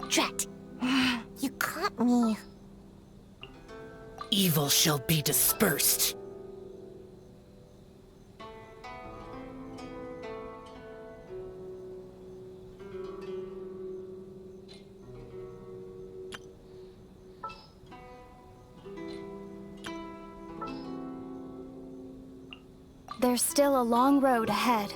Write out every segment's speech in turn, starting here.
Drat! You caught me. Evil shall be dispersed. There's still a long road ahead.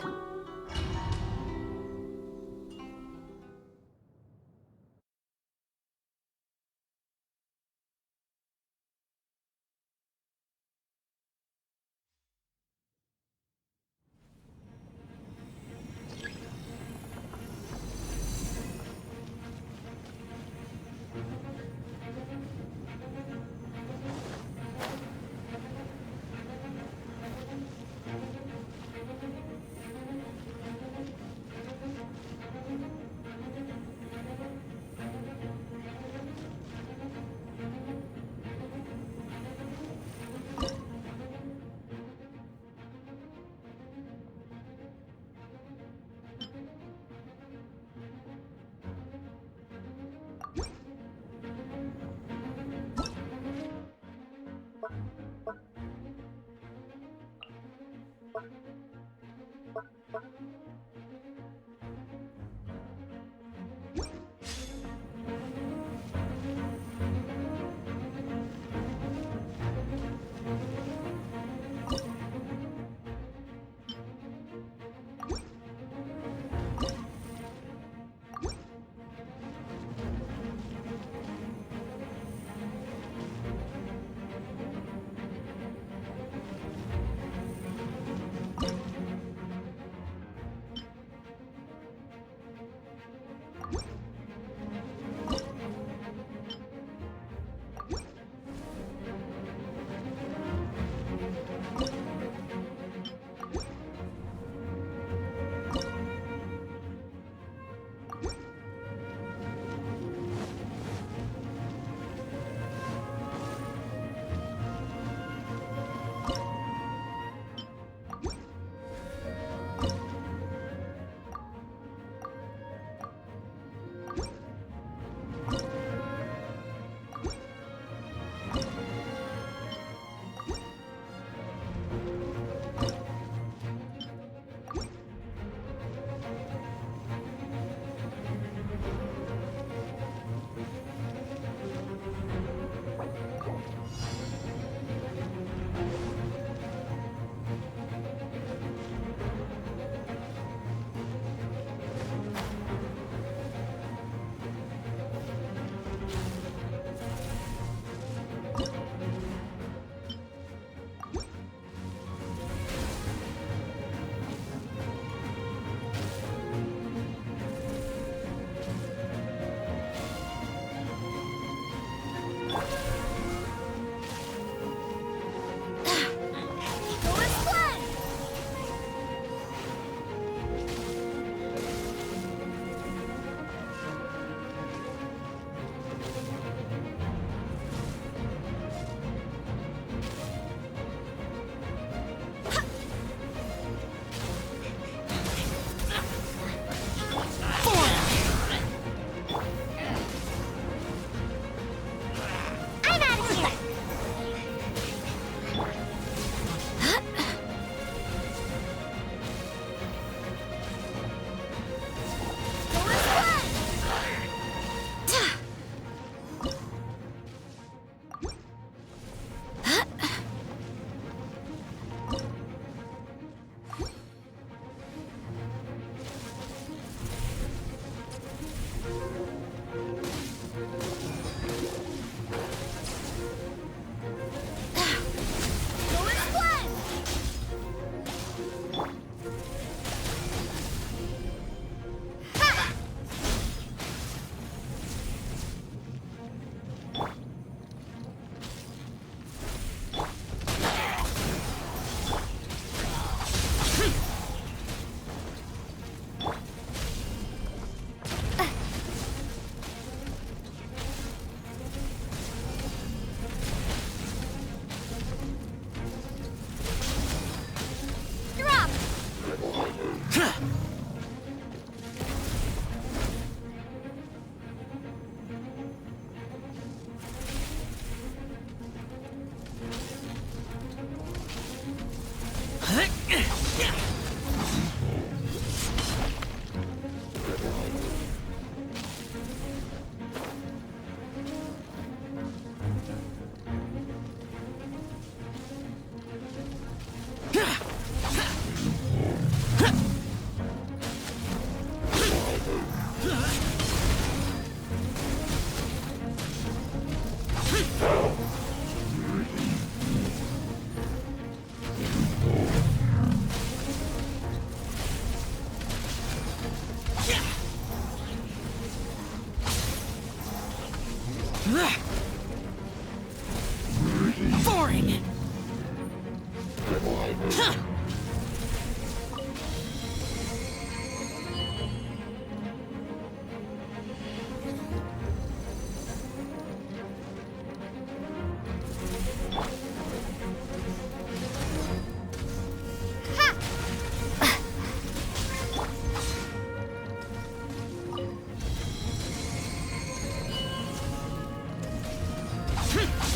Boring!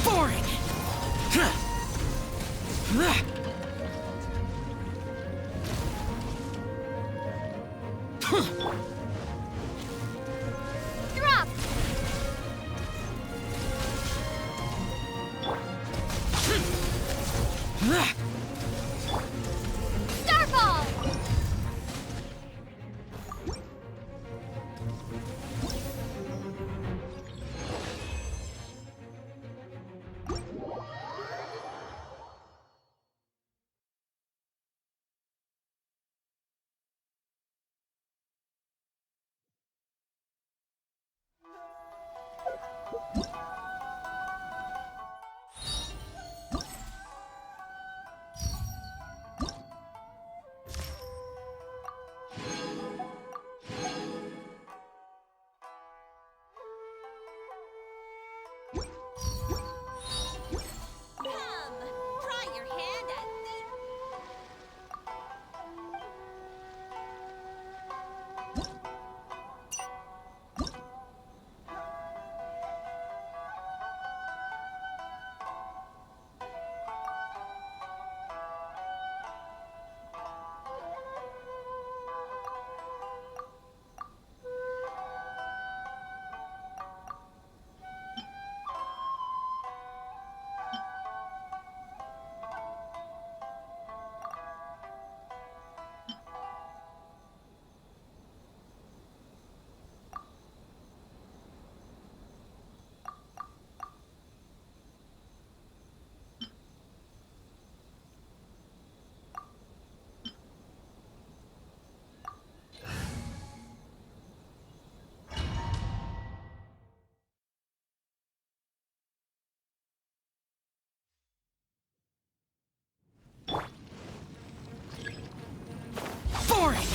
Boring! Drop! Starball! Come, try your hand at this. Boring!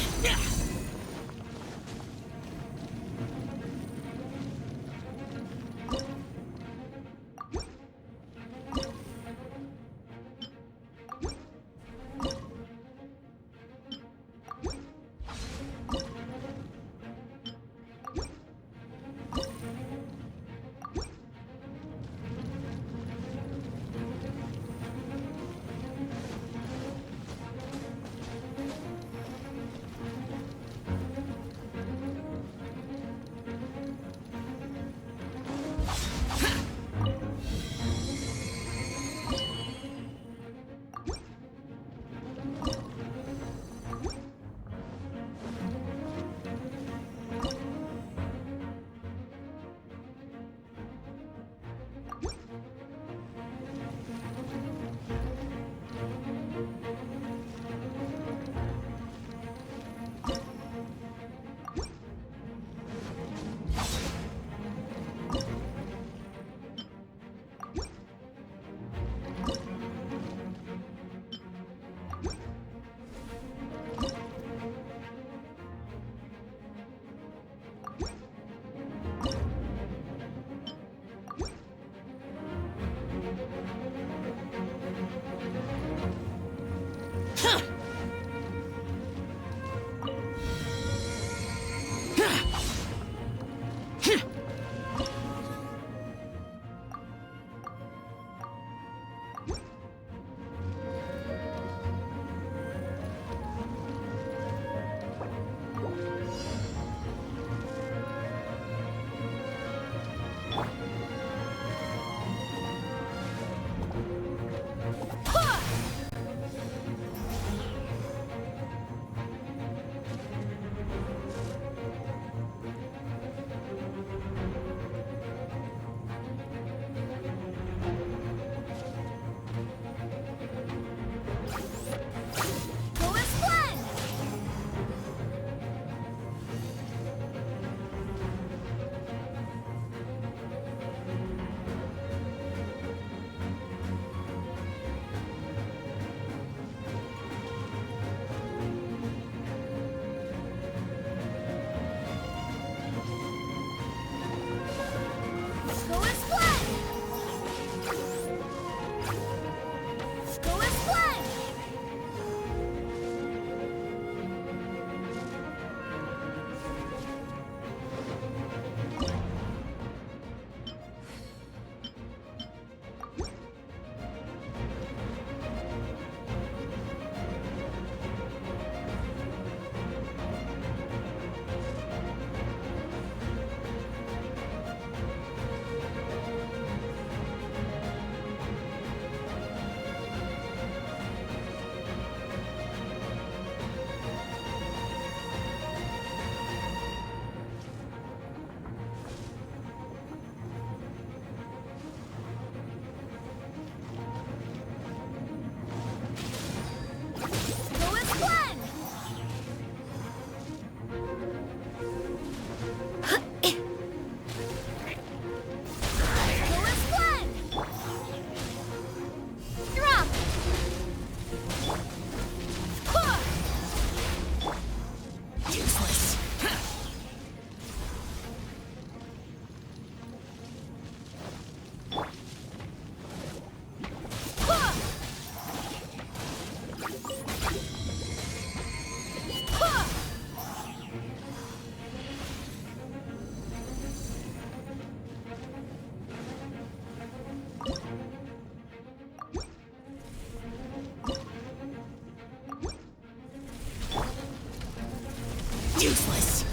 Useless.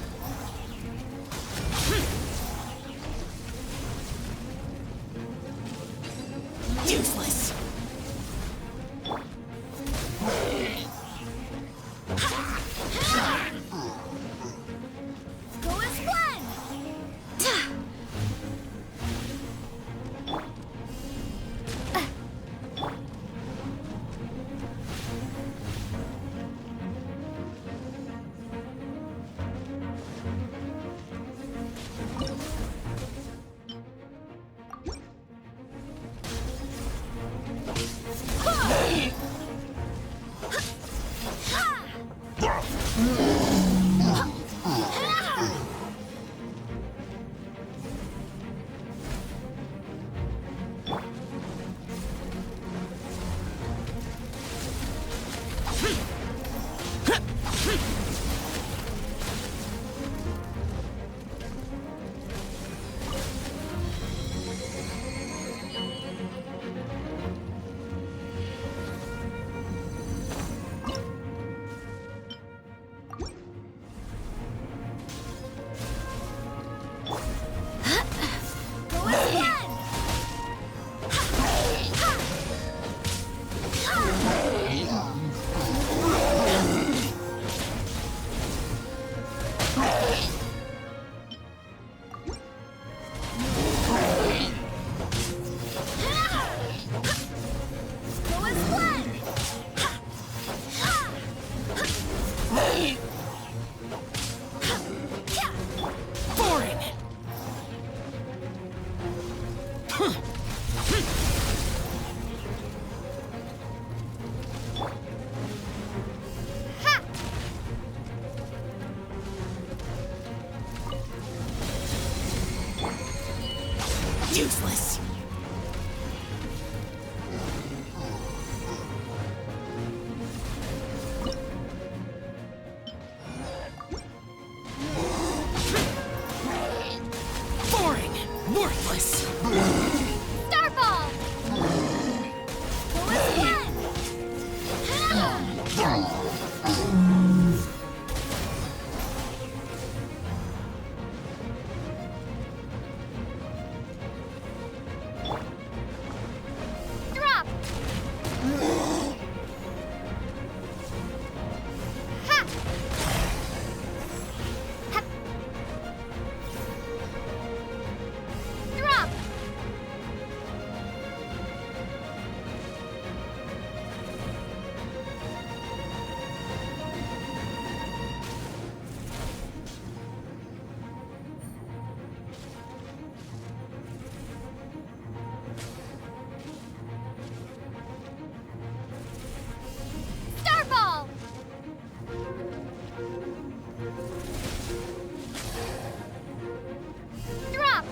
Useless. Go as one! Go as one! Go as one! Boring. Ha! Useless. Boring. Worthless. Starball! Go as one! Drop! Ha! Ha! Drop! Starball! Drop!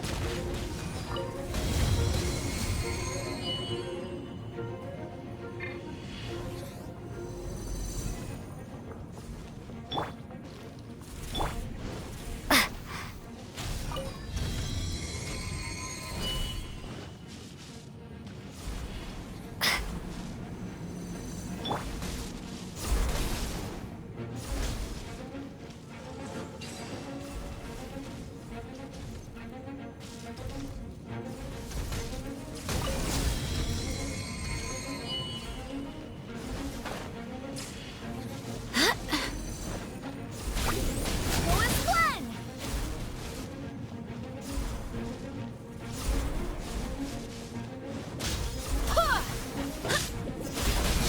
Go as one! Ha!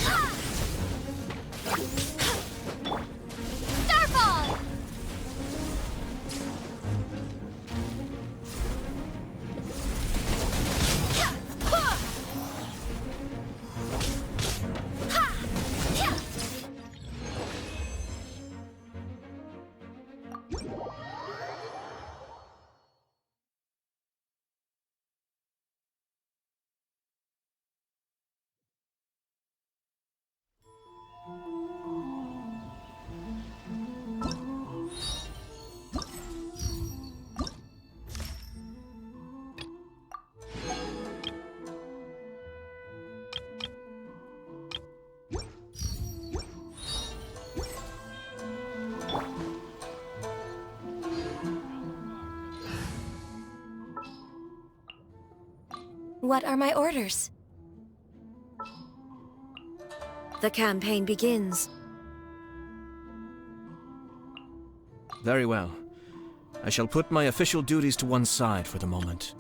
Ha! Starball! Ha! Ha! Ha! What are my orders? The campaign begins. Very well. I shall put my official duties to one side for the moment.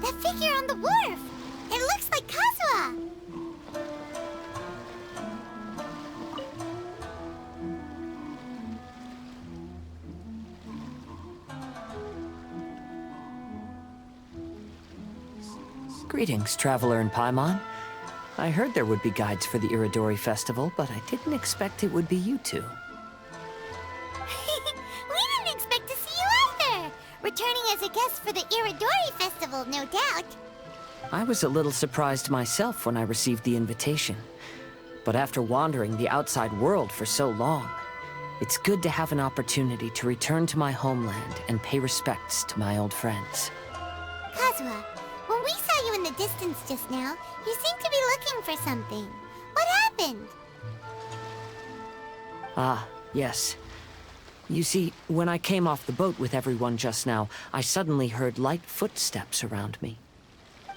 That figure on the wharf! It looks like Kazuha! Greetings, Traveler in Paimon. I heard there would be guides for the Iridori Festival, but I didn't expect it would be you two. We didn't expect to see you either! Returning as a guest for the Iridori Festival, no doubt. I was a little surprised myself when I received the invitation. But after wandering the outside world for so long, it's good to have an opportunity to return to my homeland and pay respects to my old friends. Kazuha, when we saw you in the distance just now, you seemed to be looking for something. What happened? Ah, yes. You see, when I came off the boat with everyone just now, I suddenly heard light footsteps around me.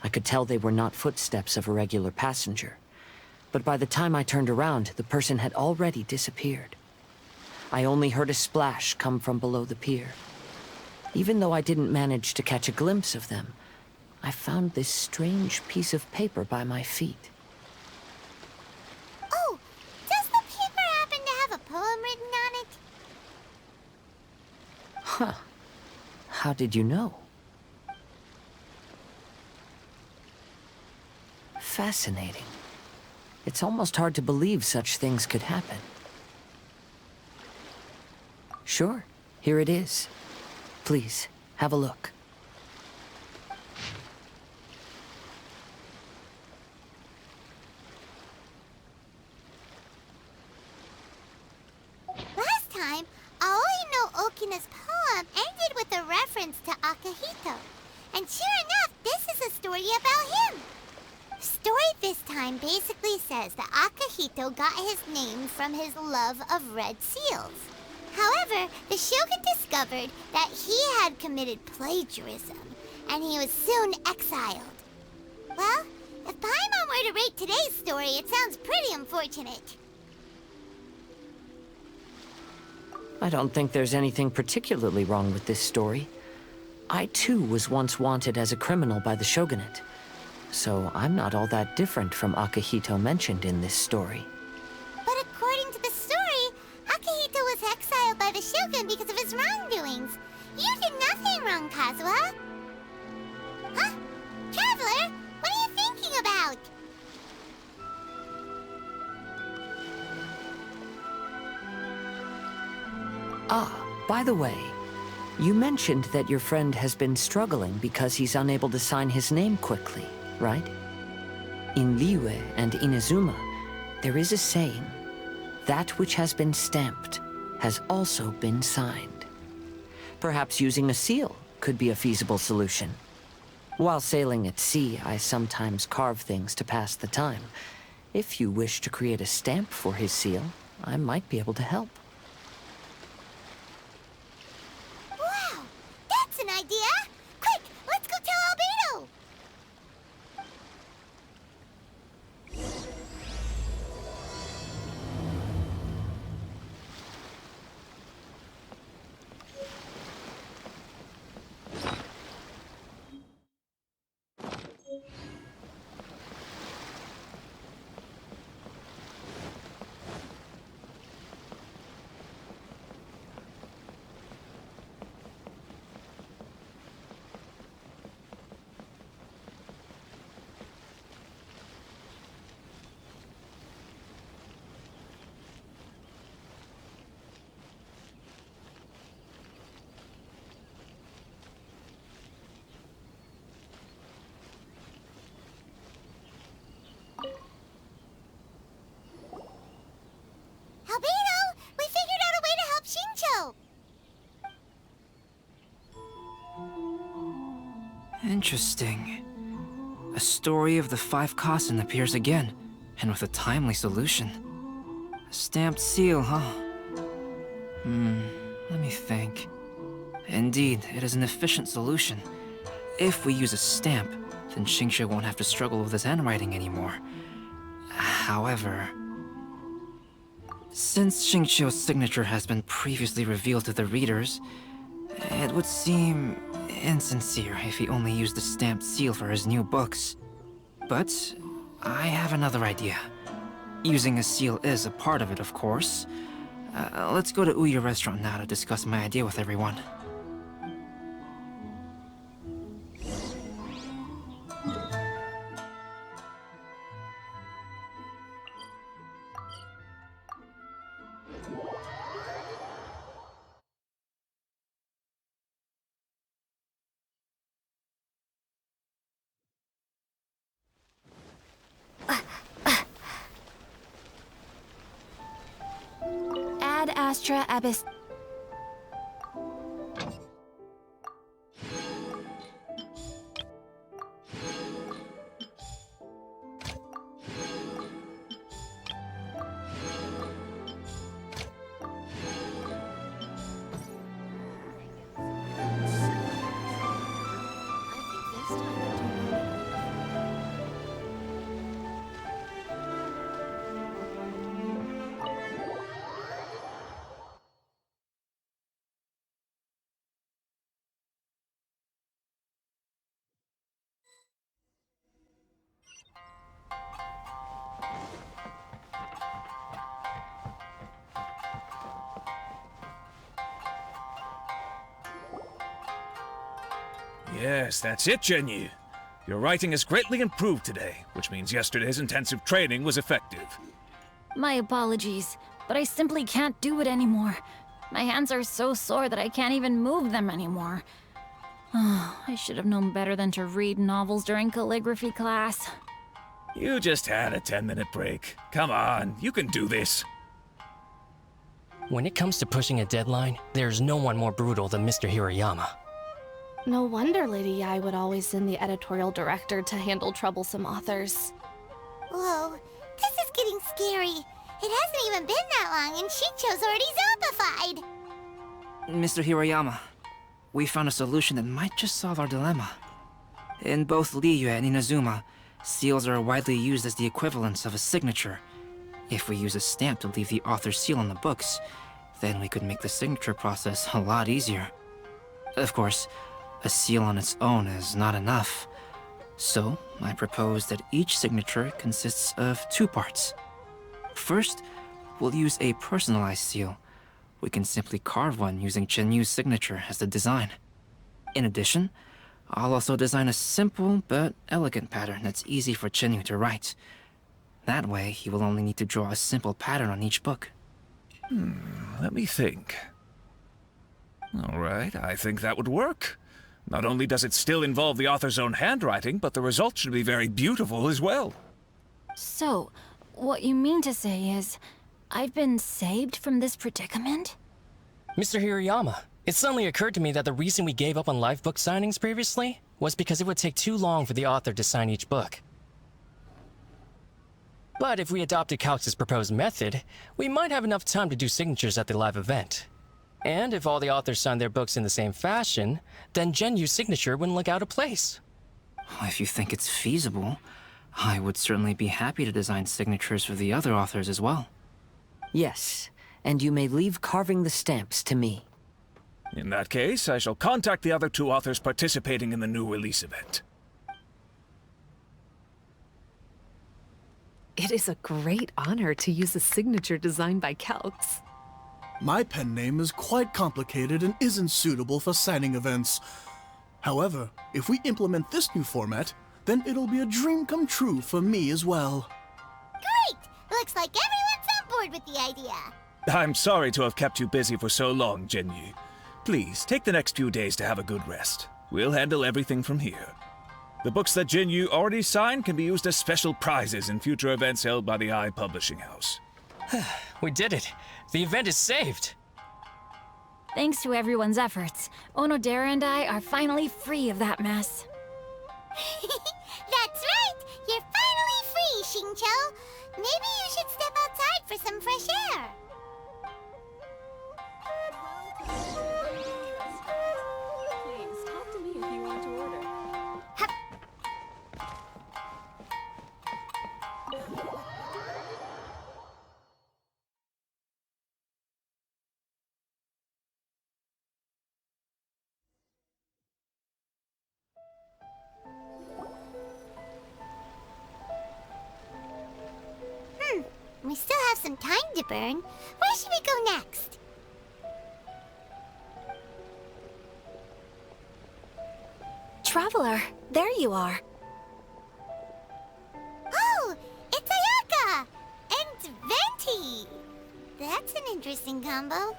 I could tell they were not footsteps of a regular passenger. But by the time I turned around, the person had already disappeared. I only heard a splash come from below the pier. Even though I didn't manage to catch a glimpse of them, I found this strange piece of paper by my feet. Oh, does the paper happen to have a poem written on it? Huh. How did you know? Fascinating. It's almost hard to believe such things could happen. Sure, here it is. Please, have a look. Last time, Aoi no Okina's poem ended with a reference to Akihito. And sure enough, this is a story about him. The story this time basically says that Akihito got his name from his love of red seals. However, the Shogun discovered that he had committed plagiarism, and he was soon exiled. Well, if Paimon were to rate today's story, it sounds pretty unfortunate. I don't think there's anything particularly wrong with this story. I too was once wanted as a criminal by the Shogunate. So I'm not all that different from Akihito mentioned in this story. But according to the story, Akihito was exiled by the Shogun because of his wrongdoings. You did nothing wrong, Kazuha. Huh? Traveler, what are you thinking about? Ah, by the way, You mentioned that your friend has been struggling because he's unable to sign his name quickly, right? In Liyue and Inazuma, there is a saying, that which has been stamped has also been signed. Perhaps using a seal could be a feasible solution. While sailing at sea, I sometimes carve things to pass the time. If you wish to create a stamp for his seal, I might be able to help. Wow! That's an idea! Quick, let's go tell Albedo! Albedo! We figured out a way to help Shincho! Interesting. A story of the 5 Kasen appears again, and with a timely solution. A stamped seal, huh? Let me think. Indeed, it is an efficient solution. If we use a stamp, then Xingqiu won't have to struggle with his handwriting anymore. However, since Xingqiu's signature has been previously revealed to the readers, it would seem insincere if he only used the stamped seal for his new books. But I have another idea. Using a seal is a part of it, of course. Let's go to Ouya restaurant now to discuss my idea with everyone. Ad Astra Abyss. Yes, that's it, Genyu. Your writing has greatly improved today, which means yesterday's intensive training was effective. My apologies, but I simply can't do it anymore. My hands are so sore that I can't even move them anymore. Oh, I should have known better than to read novels during calligraphy class. You just had a 10-minute break. Come on, you can do this. When it comes to pushing a deadline, there's no one more brutal than Mr. Hirayama. No wonder Lady Yai would always send the editorial director to handle troublesome authors. Whoa, this is getting scary. It hasn't even been that long and Shincho's already zombified. Mr. Hirayama, we found a solution that might just solve our dilemma. In both Liyue and Inazuma, seals are widely used as the equivalents of a signature. If we use a stamp to leave the author's seal on the books, then we could make the signature process a lot easier. Of course, a seal on its own is not enough. So, I propose that each signature consists of 2 parts. First, we'll use a personalized seal. We can simply carve one using Chenyu's signature as the design. In addition, I'll also design a simple but elegant pattern that's easy for Chenyu to write. That way, he will only need to draw a simple pattern on each book. Let me think. All right, I think that would work. Not only does it still involve the author's own handwriting, but the result should be very beautiful as well. So, what you mean to say is, I've been saved from this predicament? Mr. Hirayama, it suddenly occurred to me that the reason we gave up on live book signings previously was because it would take too long for the author to sign each book. But if we adopted Calx's proposed method, we might have enough time to do signatures at the live event. And if all the authors signed their books in the same fashion, then Genyu's signature wouldn't look out of place. If you think it's feasible, I would certainly be happy to design signatures for the other authors as well. Yes, and you may leave carving the stamps to me. In that case, I shall contact the other 2 authors participating in the new release event. It is a great honor to use a signature designed by Calx. My pen name is quite complicated and isn't suitable for signing events. However, if we implement this new format, then it'll be a dream come true for me as well. Great! Looks like everyone's on board with the idea. I'm sorry to have kept you busy for so long, Genyu. Please, take the next few days to have a good rest. We'll handle everything from here. The books that Genyu already signed can be used as special prizes in future events held by the I Publishing House. We did it! The event is saved! Thanks to everyone's efforts, Onodera and I are finally free of that mess. That's right! You're finally free, Xingqiu! Maybe you should step outside for some fresh air. Please, talk to me if you want to order. We still have some time to burn. Where should we go next? Traveler, there you are. Oh, it's Ayaka! And Venti! That's an interesting combo.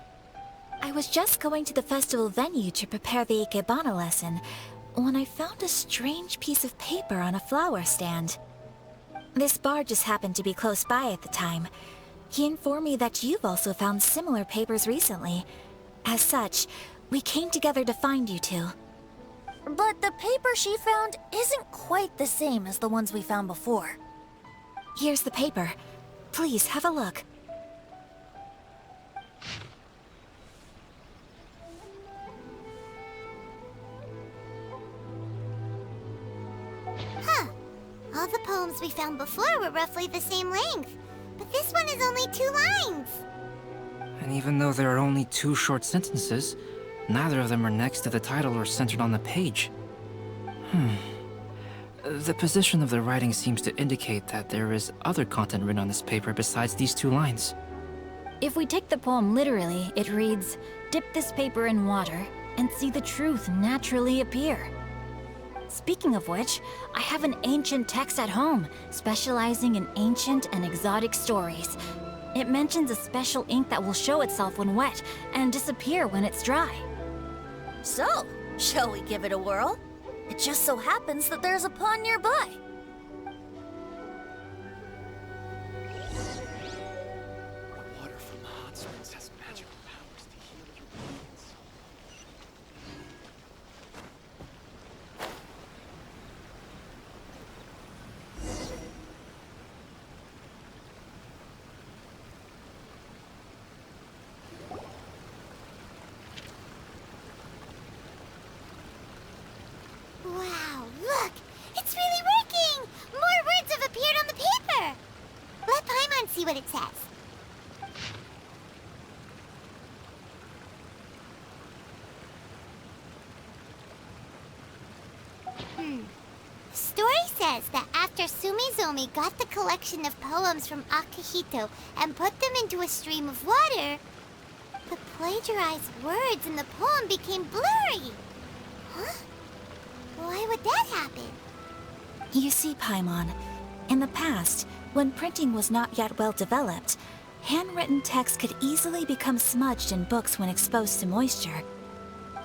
I was just going to the festival venue to prepare the Ikebana lesson when I found a strange piece of paper on a flower stand. This bar just happened to be close by at the time. He informed me that you've also found similar papers recently. As such, we came together to find you two. But the paper she found isn't quite the same as the ones we found before. Here's the paper. Please, have a look. Huh. All the poems we found before were roughly the same length. But this one is only 2 lines. And even though there are only 2 short sentences, neither of them are next to the title or centered on the page. The position of the writing seems to indicate that there is other content written on this paper besides these 2 lines. If we take the poem literally, it reads, "Dip this paper in water and see the truth naturally appear." Speaking of which, I have an ancient text at home, specializing in ancient and exotic stories. It mentions a special ink that will show itself when wet and disappear when it's dry. So, shall we give it a whirl? It just so happens that there's a pond nearby. Water from the hot springs has magical powers to heal your wounds. Wow, look! It's really working! More words have appeared on the paper! Let Paimon see what it says. Story says that after Sumizomi got the collection of poems from Akihito and put them into a stream of water, the plagiarized words in the poem became blurry. Huh? Why would that happen? You see, Paimon, in the past, when printing was not yet well developed, handwritten text could easily become smudged in books when exposed to moisture.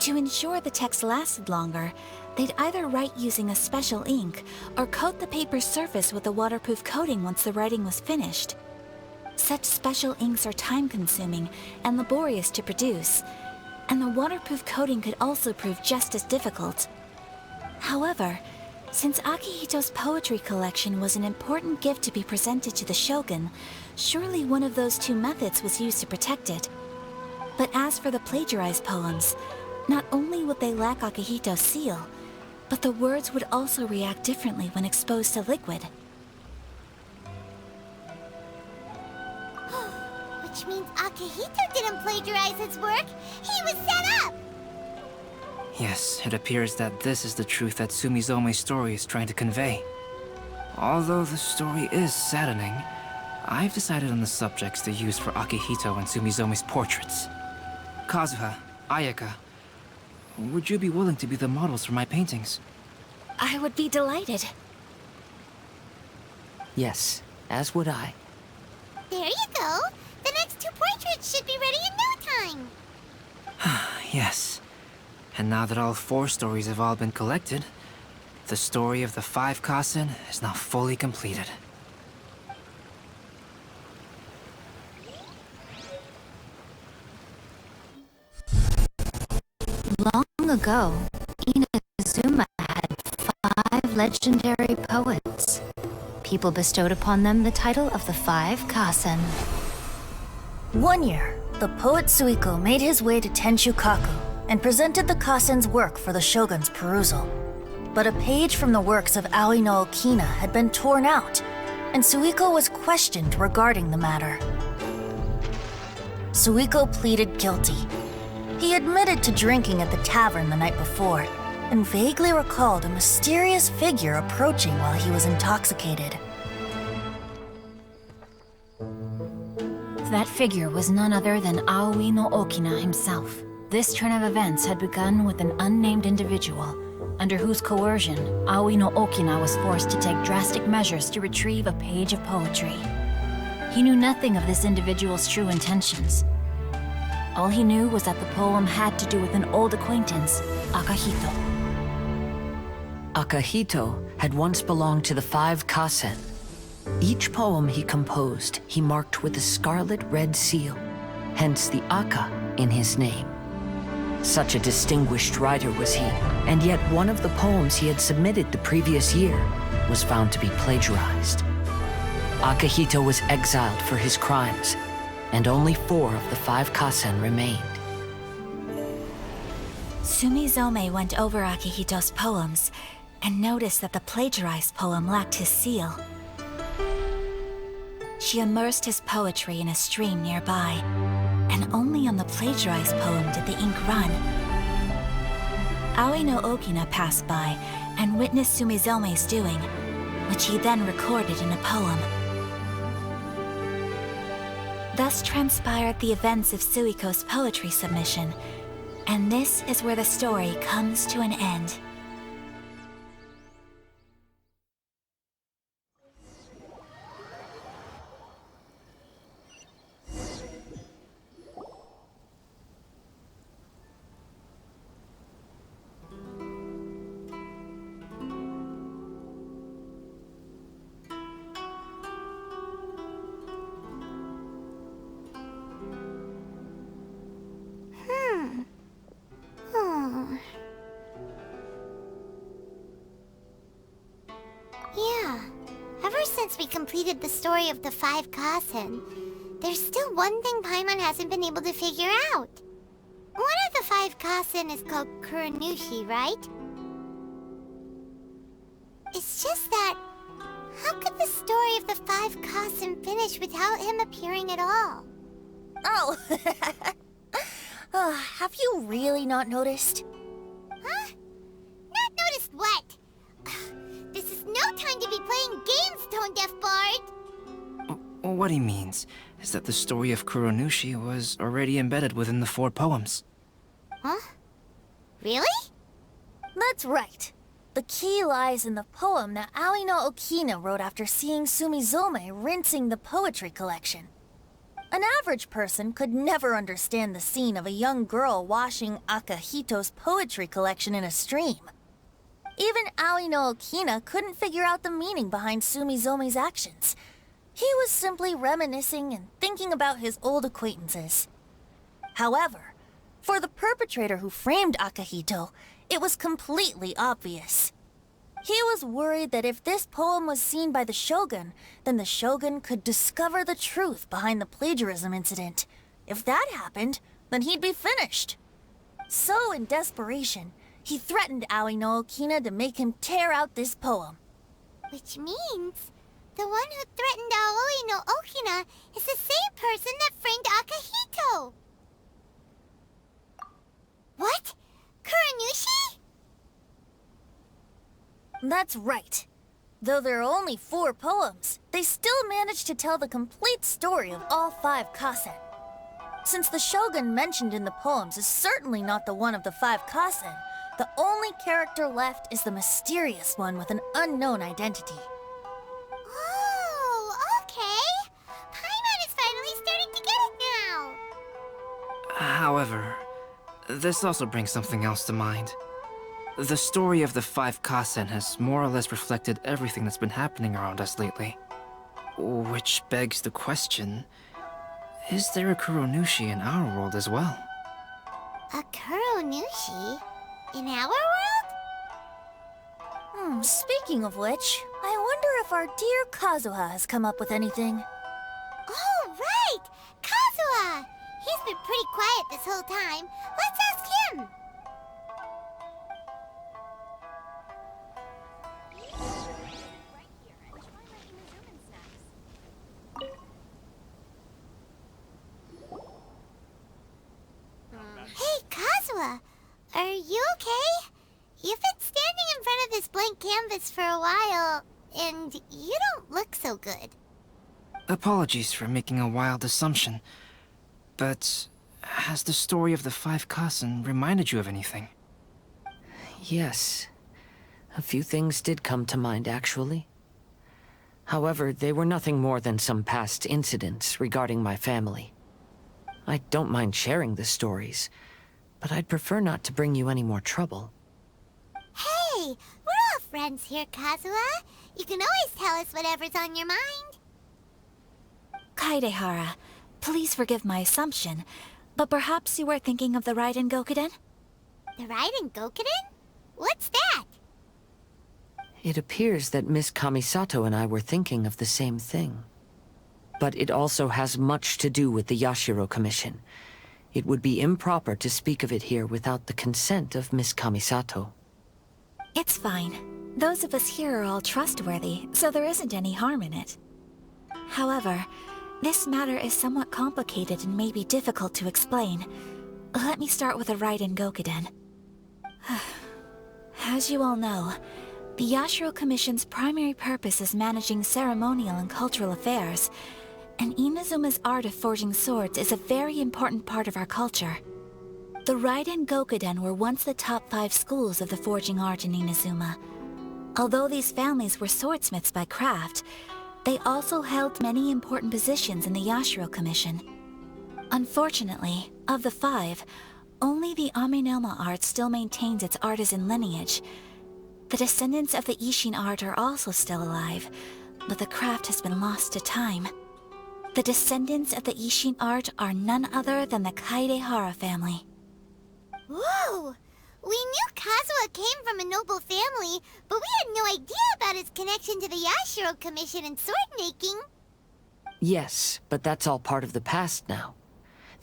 To ensure the text lasted longer, they'd either write using a special ink or coat the paper's surface with a waterproof coating once the writing was finished. Such special inks are time-consuming and laborious to produce, and the waterproof coating could also prove just as difficult. However, since Akihito's poetry collection was an important gift to be presented to the shogun, surely one of those two methods was used to protect it. But as for the plagiarized poems, not only would they lack Akihito's seal, but the words would also react differently when exposed to liquid. Which means Akihito didn't plagiarize his work. He was set up! Yes, it appears that this is the truth that Sumizome's story is trying to convey. Although the story is saddening, I've decided on the subjects to use for Akihito and Sumizome's portraits. Kazuha, Ayaka, would you be willing to be the models for my paintings? I would be delighted. Yes, as would I. There you go. The next two portraits should be ready in no time. Yes. And now that all 4 stories have all been collected, the story of the 5 Kasen is now fully completed. Long ago, Inazuma had 5 legendary poets. People bestowed upon them the title of the 5 Kasen. One year, the poet Suiko made his way to Tenshukaku and presented the Kasen's work for the shogun's perusal. But a page from the works of Aoi no Okina had been torn out, and Suiko was questioned regarding the matter. Suiko pleaded guilty. He admitted to drinking at the tavern the night before, and vaguely recalled a mysterious figure approaching while he was intoxicated. That figure was none other than Aoi no Okina himself. This turn of events had begun with an unnamed individual, under whose coercion, Aoi no Okina was forced to take drastic measures to retrieve a page of poetry. He knew nothing of this individual's true intentions. All he knew was that the poem had to do with an old acquaintance, Akihito. Akihito had once belonged to the 5 Kasen. Each poem he composed, he marked with a scarlet red seal, hence the Aka in his name. Such a distinguished writer was he, and yet one of the poems he had submitted the previous year was found to be plagiarized. Akihito was exiled for his crimes, and only 4 of the 5 Kasen remained. Sumizome went over Akihito's poems and noticed that the plagiarized poem lacked his seal. She immersed his poetry in a stream nearby, and only on the plagiarized poem did the ink run. Aoi no Okina passed by and witnessed Sumizome's doing, which he then recorded in a poem. Thus transpired the events of Suiko's poetry submission, and this is where the story comes to an end. Yeah, ever since we completed the story of the 5 Kasen, there's still one thing Paimon hasn't been able to figure out. One of the 5 Kasen is called Kuronushi, right? It's just that, how could the story of the 5 Kasen finish without him appearing at all? Oh, have you really not noticed? Huh? Not noticed what? This is no time to be playing games, Tone Deaf Bard! What he means is that the story of Kuronushi was already embedded within the 4 poems. Huh? Really? That's right. The key lies in the poem that Aoi no Okina wrote after seeing Sumizome rinsing the poetry collection. An average person could never understand the scene of a young girl washing Akahito's poetry collection in a stream. Even Aoi no Okina couldn't figure out the meaning behind Sumizomi's actions. He was simply reminiscing and thinking about his old acquaintances. However, for the perpetrator who framed Akahito, it was completely obvious. He was worried that if this poem was seen by the Shogun, then the Shogun could discover the truth behind the plagiarism incident. If that happened, then he'd be finished. So, in desperation, he threatened Aoi no Okina to make him tear out this poem. Which means the one who threatened Aoi no Okina is the same person that framed Akahito. What? Kuranushi? That's right. Though there are only 4 poems, they still managed to tell the complete story of all 5 kasen. Since the Shogun mentioned in the poems is certainly not the one of the 5 kasen, the only character left is the mysterious one with an unknown identity. Oh, okay. Paimon is finally starting to get it now. However, this also brings something else to mind. The story of the 5 kasen has more or less reflected everything that's been happening around us lately. Which begs the question, is there a Kuronushi in our world as well? A Kuronushi? In our world? Speaking of which, I wonder if our dear Kazuha has come up with anything. Oh, right! Kazuha! He's been pretty quiet this whole time. Let's ask him! Hey, Kazuha! Are you okay? You've been standing in front of this blank canvas for a while, and you don't look so good. Apologies for making a wild assumption, but has the story of the 5 kasen reminded you of anything? Yes. A few things did come to mind, actually. However, they were nothing more than some past incidents regarding my family. I don't mind sharing the stories, but I'd prefer not to bring you any more trouble. Hey, we're all friends here, Kazuha. You can always tell us whatever's on your mind. Kaidehara, please forgive my assumption, but perhaps you were thinking of the Raiden Gokuden? The Raiden Gokuden? What's that? It appears that Miss Kamisato and I were thinking of the same thing. But it also has much to do with the Yashiro Commission. It would be improper to speak of it here without the consent of Miss Kamisato. It's fine. Those of us here are all trustworthy, so there isn't any harm in it. However, this matter is somewhat complicated and may be difficult to explain. Let me start with the Raiden Gokuden. As you all know, the Yashiro Commission's primary purpose is managing ceremonial and cultural affairs, and Inazuma's art of forging swords is a very important part of our culture. The Raiden Gokuden were once the top 5 schools of the forging art in Inazuma. Although these families were swordsmiths by craft, they also held many important positions in the Yashiro Commission. Unfortunately, of the 5, only the Amenoma art still maintains its artisan lineage. The descendants of the Ishin art are also still alive, but the craft has been lost to time. The descendants of the Ishin art are none other than the Kaidehara family. Whoa! We knew Kazuha came from a noble family, but we had no idea about his connection to the Yashiro Commission and sword making. Yes, but that's all part of the past now.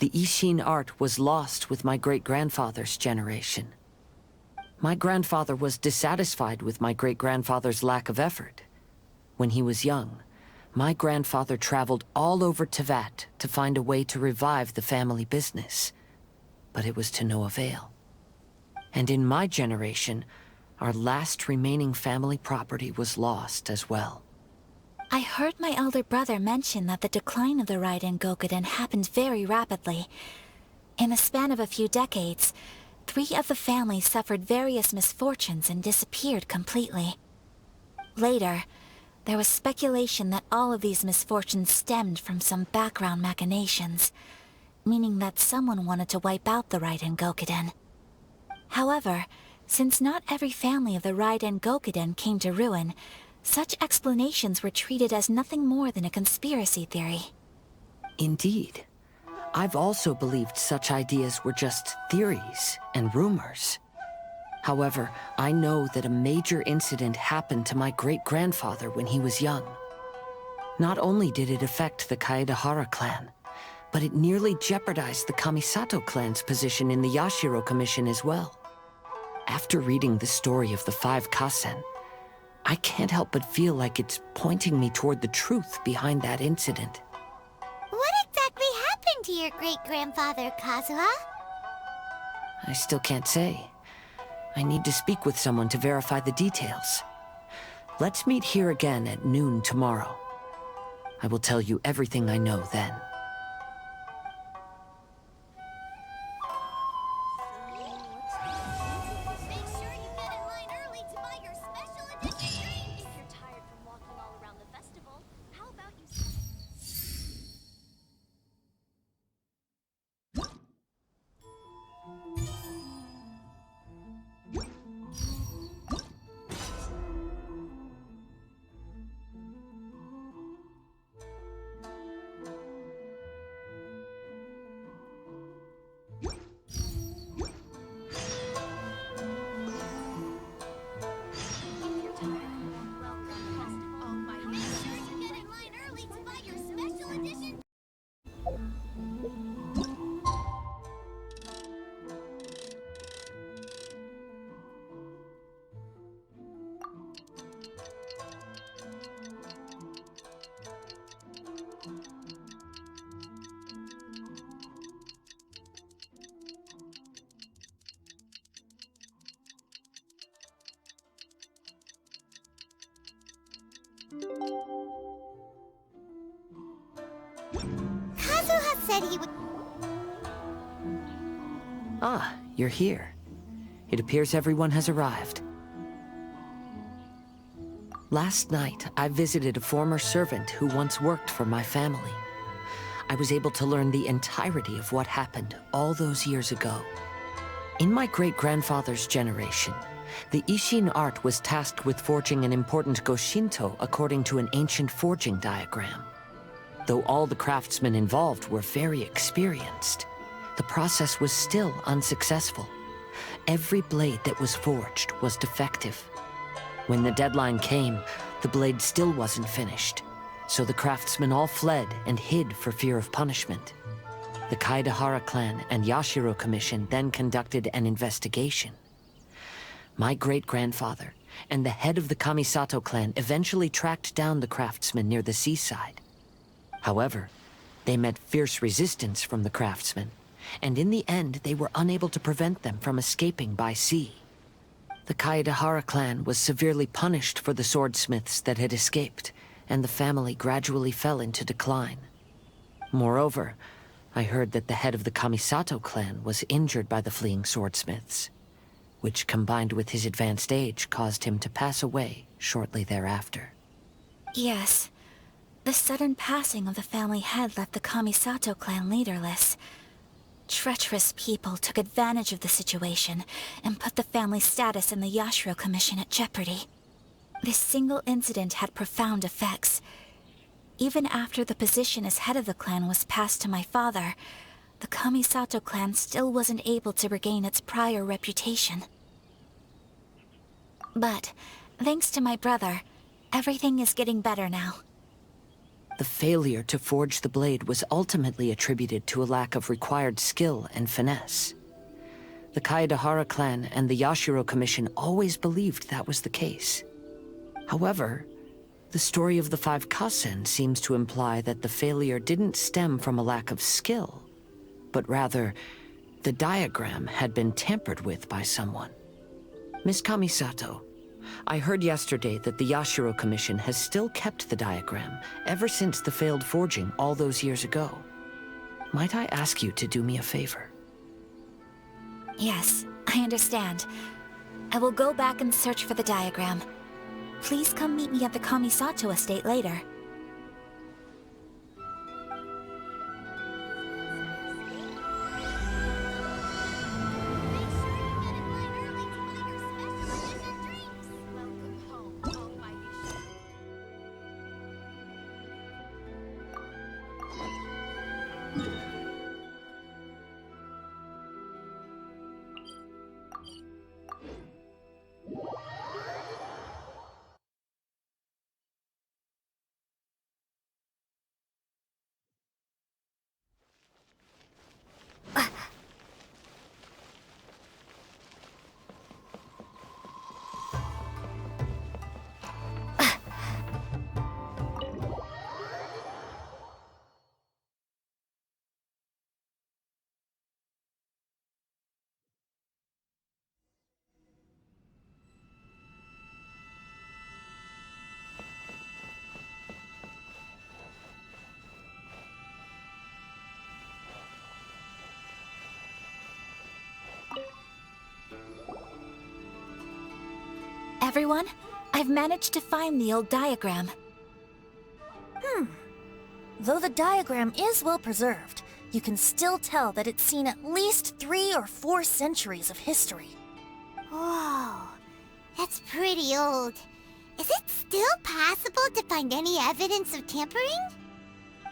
The Ishin art was lost with my great-grandfather's generation. My grandfather was dissatisfied with my great-grandfather's lack of effort. When he was young, my grandfather traveled all over Tevat to find a way to revive the family business. But it was to no avail. And in my generation, our last remaining family property was lost as well. I heard my elder brother mention that the decline of the Raiden Gokuden happened very rapidly. In the span of a few decades, 3 of the families suffered various misfortunes and disappeared completely. Later, There was speculation that all of these misfortunes stemmed from some background machinations, meaning that someone wanted to wipe out the Raiden Gokuden. However, since not every family of the Raiden Gokuden came to ruin, such explanations were treated as nothing more than a conspiracy theory. Indeed. I've also believed such ideas were just theories and rumors. However, I know that a major incident happened to my great-grandfather when he was young. Not only did it affect the Kaedahara clan, but it nearly jeopardized the Kamisato clan's position in the Yashiro Commission as well. After reading the story of the 5 Kasen, I can't help but feel like it's pointing me toward the truth behind that incident. What exactly happened to your great-grandfather, Kazuha? I still can't say. I need to speak with someone to verify the details. Let's meet here again at noon tomorrow. I will tell you everything I know then. Kazuha said he would... Ah, you're here. It appears everyone has arrived. Last night, I visited a former servant who once worked for my family. I was able to learn the entirety of what happened all those years ago. In my great-grandfather's generation, the Ishin art was tasked with forging an important Goshinto according to an ancient forging diagram. Though all the craftsmen involved were very experienced, the process was still unsuccessful. Every blade that was forged was defective. When the deadline came, the blade still wasn't finished, so the craftsmen all fled and hid for fear of punishment. The Kaedahara clan and Yashiro Commission then conducted an investigation. My great-grandfather and the head of the Kamisato clan eventually tracked down the craftsmen near the seaside. However, they met fierce resistance from the craftsmen, and in the end they were unable to prevent them from escaping by sea. The Kaedahara clan was severely punished for the swordsmiths that had escaped, and the family gradually fell into decline. Moreover, I heard that the head of the Kamisato clan was injured by the fleeing swordsmiths, which combined with his advanced age caused him to pass away shortly thereafter. Yes. The sudden passing of the family head left the Kamisato clan leaderless. Treacherous people took advantage of the situation and put the family's status in the Yashiro Commission at jeopardy. This single incident had profound effects. Even after the position as head of the clan was passed to my father, the Kamisato clan still wasn't able to regain its prior reputation. But, thanks to my brother, everything is getting better now. The failure to forge the blade was ultimately attributed to a lack of required skill and finesse. The Kaedahara clan and the Yashiro Commission always believed that was the case. However, the story of the 5 Kasen seems to imply that the failure didn't stem from a lack of skill, but rather, the diagram had been tampered with by someone. Miss Kamisato, I heard yesterday that the Yashiro Commission has still kept the diagram ever since the failed forging all those years ago. Might I ask you to do me a favor? Yes, I understand. I will go back and search for the diagram. please come meet me at the Kamisato estate later. Everyone, I've managed to find the old diagram. Though the diagram is well preserved, you can still tell that it's seen at least 3 or 4 centuries of history. Whoa, that's pretty old. Is it still possible to find any evidence of tampering?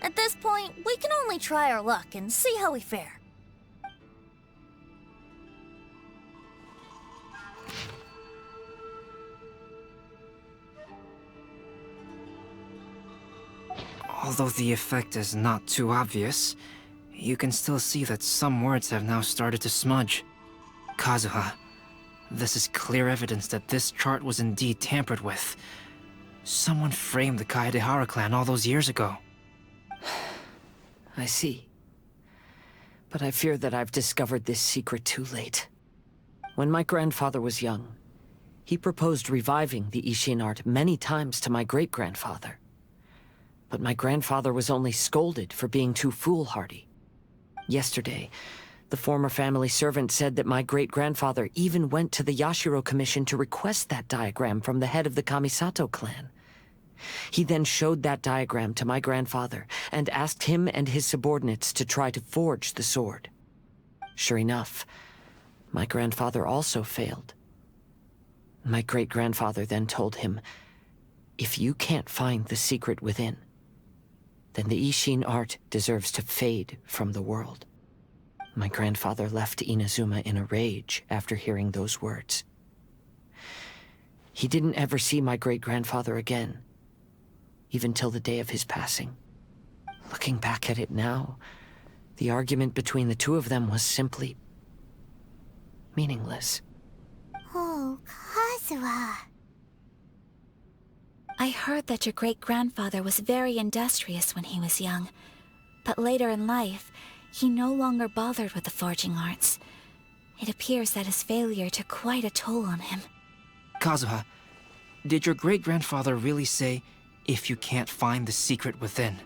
At this point, we can only try our luck and see how we fare. Although the effect is not too obvious, you can still see that some words have now started to smudge. Kazuha, this is clear evidence that this chart was indeed tampered with. Someone framed the Kaedehara clan all those years ago. I see. But I fear that I've discovered this secret too late. When my grandfather was young, he proposed reviving the Ishin art many times to my great-grandfather. But my grandfather was only scolded for being too foolhardy. Yesterday, the former family servant said that my great-grandfather even went to the Yashiro Commission to request that diagram from the head of the Kamisato clan. He then showed that diagram to my grandfather and asked him and his subordinates to try to forge the sword. Sure enough, my grandfather also failed. My great-grandfather then told him, "If you can't find the secret within, then the Ishin art deserves to fade from the world." My grandfather left Inazuma in a rage after hearing those words. He didn't ever see my great-grandfather again, even till the day of his passing. Looking back at it now, the argument between the two of them was simply meaningless. Oh, Kazuha. I heard that your great-grandfather was very industrious when he was young, but later in life, he no longer bothered with the forging arts. It appears that his failure took quite a toll on him. Kazuha, did your great-grandfather really say, "If you can't find the secret within"?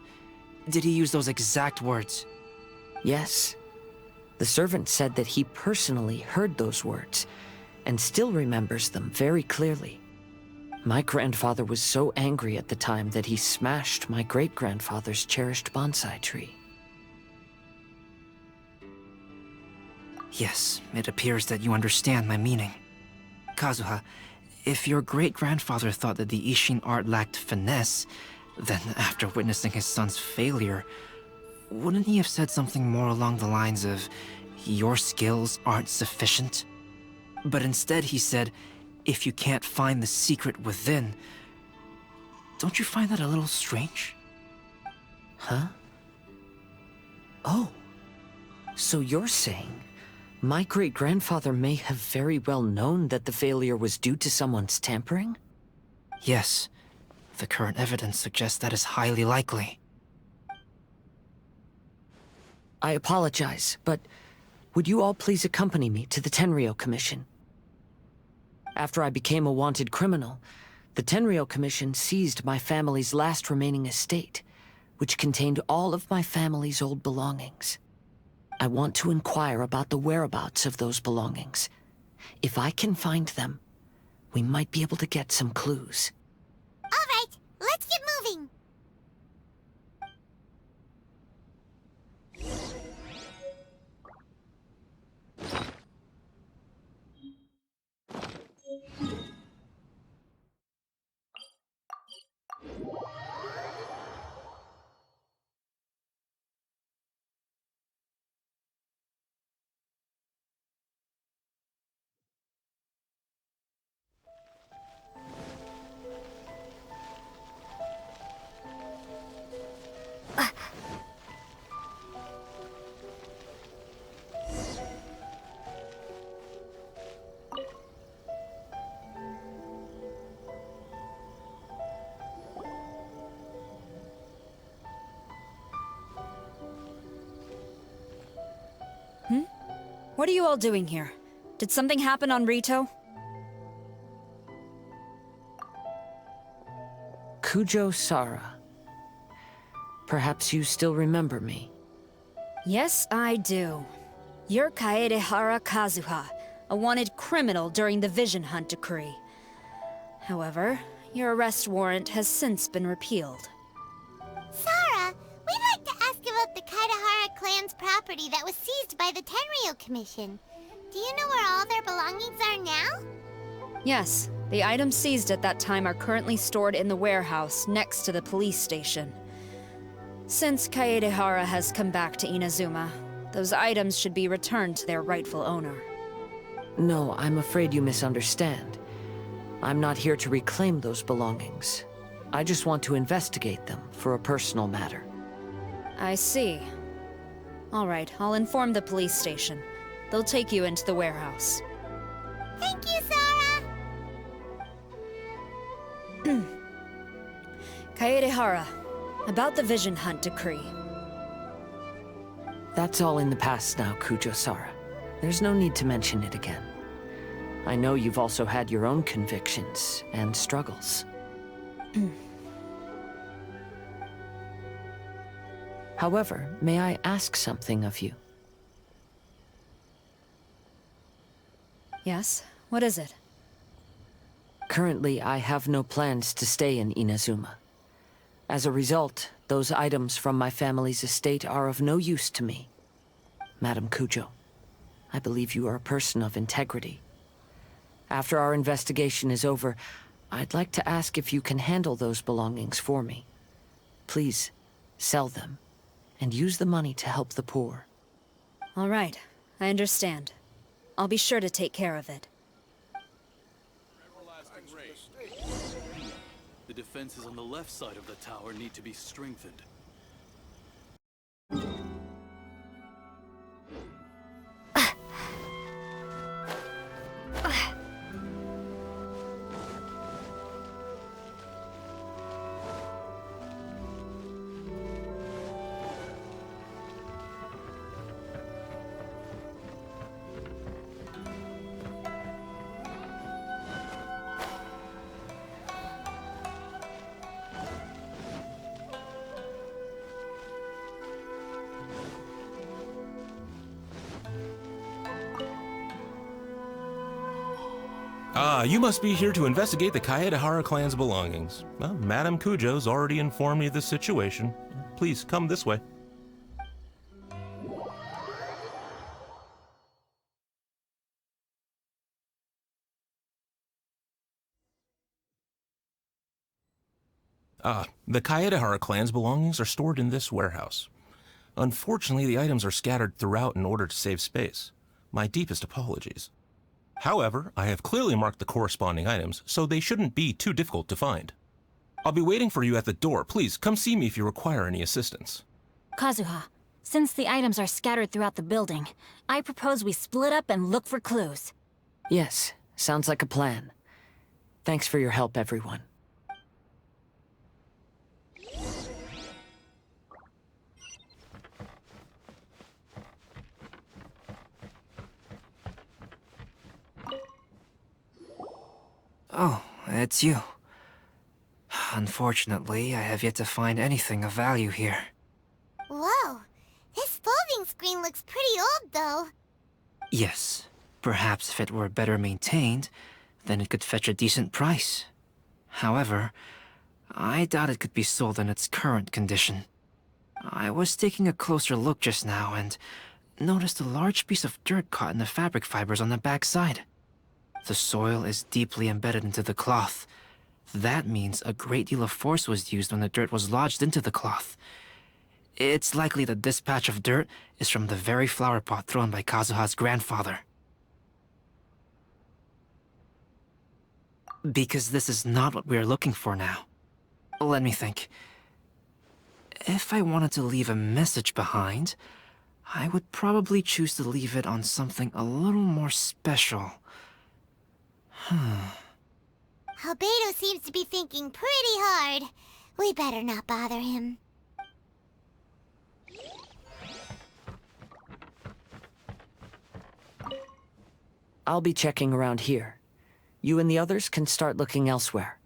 Did he use those exact words? Yes. The servant said that he personally heard those words, and still remembers them very clearly. My grandfather was so angry at the time that he smashed my great-grandfather's cherished bonsai tree. Yes, it appears that you understand my meaning. Kazuha, if your great-grandfather thought that the Ishin art lacked finesse, then after witnessing his son's failure, wouldn't he have said something more along the lines of, "Your skills aren't sufficient"? But instead he said, "If you can't find the secret within." Don't you find that a little strange? Huh? Oh. So you're saying my great-grandfather may have very well known that the failure was due to someone's tampering? Yes. The current evidence suggests that is highly likely. I apologize, but would you all please accompany me to the Tenryou Commission? After I became a wanted criminal, the Tenryou Commission seized my family's last remaining estate, which contained all of my family's old belongings. I want to inquire about the whereabouts of those belongings. If I can find them, we might be able to get some clues. What are you all doing here? Did something happen on Rito? Kujo Sara. Perhaps you still remember me. Yes, I do. You're Kaedehara Kazuha, a wanted criminal during the Vision Hunt decree. However, your arrest warrant has since been repealed. Sara, we'd like to ask about the Kaedehara clan's property that was seized by the Tenryou Commission. Do you know where all their belongings are now? Yes, the items seized at that time are currently stored in the warehouse next to the police station. Since Kaedehara has come back to Inazuma, those items should be returned to their rightful owner. No, I'm afraid you misunderstand. I'm not here to reclaim those belongings. I just want to investigate them for a personal matter. I see. All right, I'll inform the police station. They'll take you into the warehouse. Thank you, Sara! Kaedehara, about the Vision Hunt decree. That's all in the past now, Kujo Sara. There's no need to mention it again. I know you've also had your own convictions and struggles. However, may I ask something of you? Yes? What is it? Currently, I have no plans to stay in Inazuma. As a result, those items from my family's estate are of no use to me. Madam Kujo, I believe you are a person of integrity. After our investigation is over, I'd like to ask if you can handle those belongings for me. Please, sell them, and use the money to help the poor. All right, I understand. I'll be sure to take care of it. The defenses on the left side of the tower need to be strengthened. Ah, you must be here to investigate the Kaedehara clan's belongings. Well, Madame Kujo's already informed me of the situation. Please, come this way. The Kaedehara clan's belongings are stored in this warehouse. Unfortunately, the items are scattered throughout in order to save space. My deepest apologies. However, I have clearly marked the corresponding items, so they shouldn't be too difficult to find. I'll be waiting for you at the door. Please, come see me if you require any assistance. Kazuha, since the items are scattered throughout the building, I propose we split up and look for clues. Yes, sounds like a plan. Thanks for your help, everyone. Oh, it's you. Unfortunately, I have yet to find anything of value here. Whoa, this folding screen looks pretty old, though. Yes, perhaps if it were better maintained, then it could fetch a decent price. However, I doubt it could be sold in its current condition. I was taking a closer look just now and noticed a large piece of dirt caught in the fabric fibers on the back side. The soil is deeply embedded into the cloth. That means a great deal of force was used when the dirt was lodged into the cloth. It's likely that this patch of dirt is from the very flower pot thrown by Kazuha's grandfather. Because this is not what we are looking for now. Let me think. If I wanted to leave a message behind, I would probably choose to leave it on something a little more special. Albedo seems to be thinking pretty hard. We better not bother him. I'll be checking around here. You and the others can start looking elsewhere.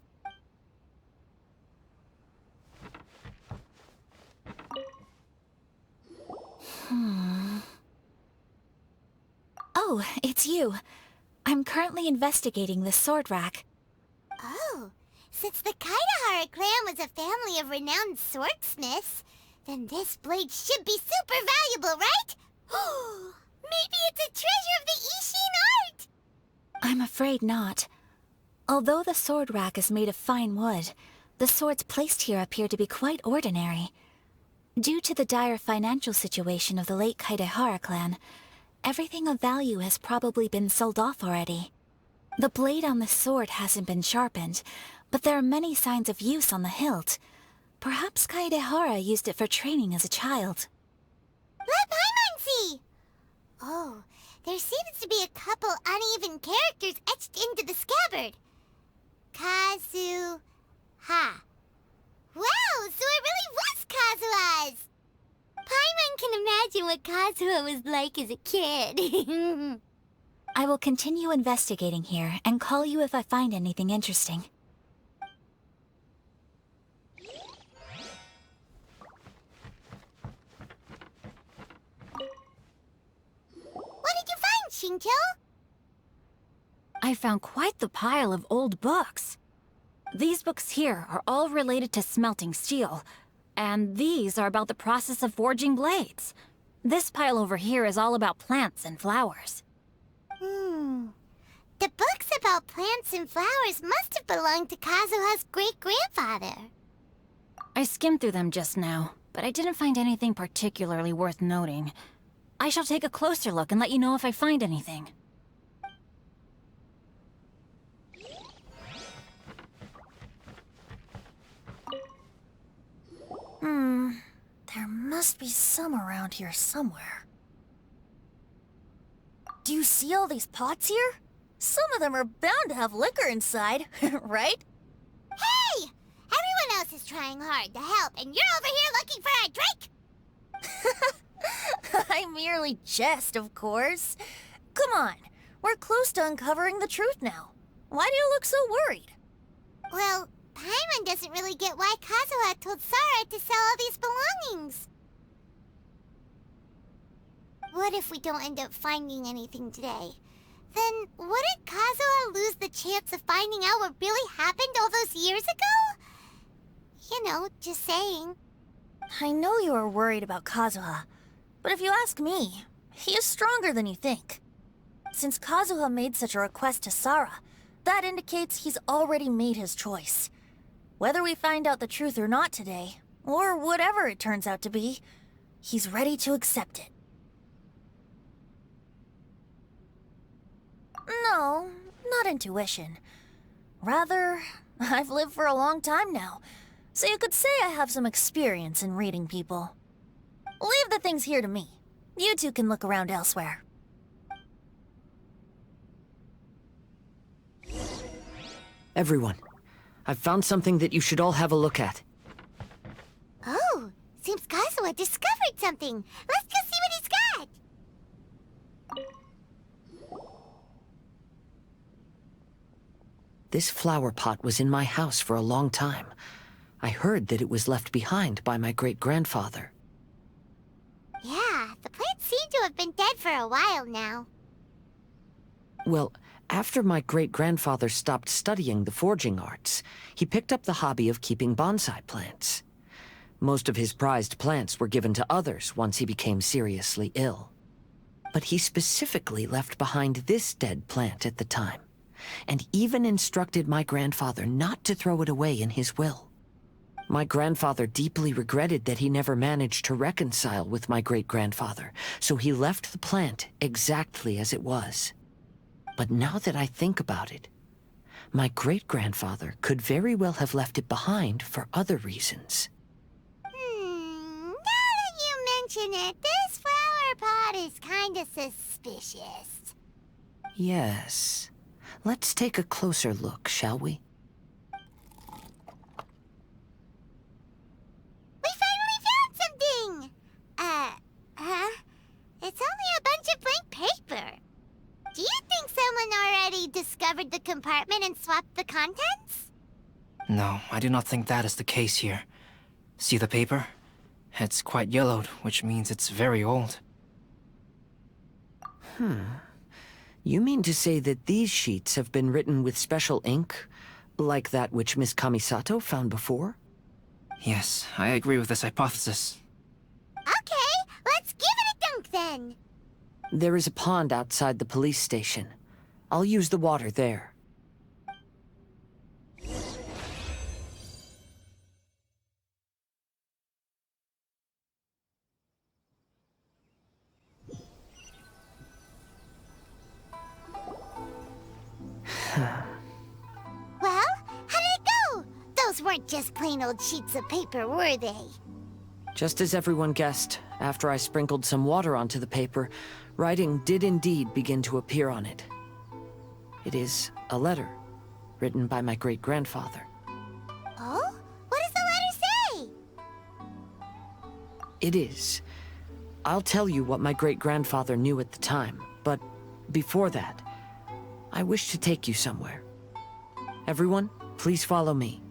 Oh, it's you. I'm currently investigating the sword rack. Oh, since the Kaidahara clan was a family of renowned swordsmiths, then this blade should be super valuable, right? Maybe it's a treasure of the Ishin art! I'm afraid not. Although the sword rack is made of fine wood, the swords placed here appear to be quite ordinary. Due to the dire financial situation of the late Kaidahara clan, everything of value has probably been sold off already. The blade on the sword hasn't been sharpened, but there are many signs of use on the hilt. Perhaps Kaidahara used it for training as a child. Let Paimon see! Oh, there seems to be a couple uneven characters etched into the scabbard. Kazuha. Wow, so it really was Kazuha's! Paimon can imagine what Kazuha was like as a kid. I will continue investigating here and call you if I find anything interesting. What did you find, Shinjo? I found quite the pile of old books. These books here are all related to smelting steel, and these are about the process of forging blades. This pile over here is all about plants and flowers. The books about plants and flowers must have belonged to Kazuha's great-grandfather. I skimmed through them just now, but I didn't find anything particularly worth noting. I shall take a closer look and let you know if I find anything. There must be some around here somewhere. Do you see all these pots here? Some of them are bound to have liquor inside, right? Hey! Everyone else is trying hard to help, and you're over here looking for a drink? I merely jest, of course. Come on, we're close to uncovering the truth now. Why do you look so worried? Well, Paimon doesn't really get why Kazuha told Sarah to sell all these belongings. What if we don't end up finding anything today? Then wouldn't Kazuha lose the chance of finding out what really happened all those years ago? You know, just saying. I know you are worried about Kazuha, but if you ask me, he is stronger than you think. Since Kazuha made such a request to Sarah, that indicates he's already made his choice. Whether we find out the truth or not today, or whatever it turns out to be, he's ready to accept it. No, not intuition. Rather, I've lived for a long time now, so you could say I have some experience in reading people. Leave the things here to me. You two can look around elsewhere. Everyone, I've found something that you should all have a look at. Oh, seems Kazuha discovered something. Let's go see what he's got. This flower pot was in my house for a long time. I heard that it was left behind by my great-grandfather. Yeah, the plants seem to have been dead for a while now. Well, after my great-grandfather stopped studying the forging arts, he picked up the hobby of keeping bonsai plants. Most of his prized plants were given to others once he became seriously ill. But he specifically left behind this dead plant at the time, and even instructed my grandfather not to throw it away in his will. My grandfather deeply regretted that he never managed to reconcile with my great-grandfather, so he left the plant exactly as it was. But now that I think about it, my great-grandfather could very well have left it behind for other reasons. Now that you mention it, this flower pot is kinda suspicious. Yes. Let's take a closer look, shall we? We finally found something! It's only a bunch of blank paper. Do you think someone uncovered the compartment and swapped the contents? No, I do not think that is the case here. See the paper? It's quite yellowed, which means it's very old. You mean to say that these sheets have been written with special ink, like that which Miss Kamisato found before? Yes, I agree with this hypothesis. Okay, let's give it a dunk then. There is a pond outside the police station. I'll use the water there. Well, how did it go? Those weren't just plain old sheets of paper, were they? Just as everyone guessed, after I sprinkled some water onto the paper, writing did indeed begin to appear on it. It is a letter, written by my great-grandfather. Oh? What does the letter say? It is. I'll tell you what my great-grandfather knew at the time, but before that, I wish to take you somewhere. Everyone, please follow me.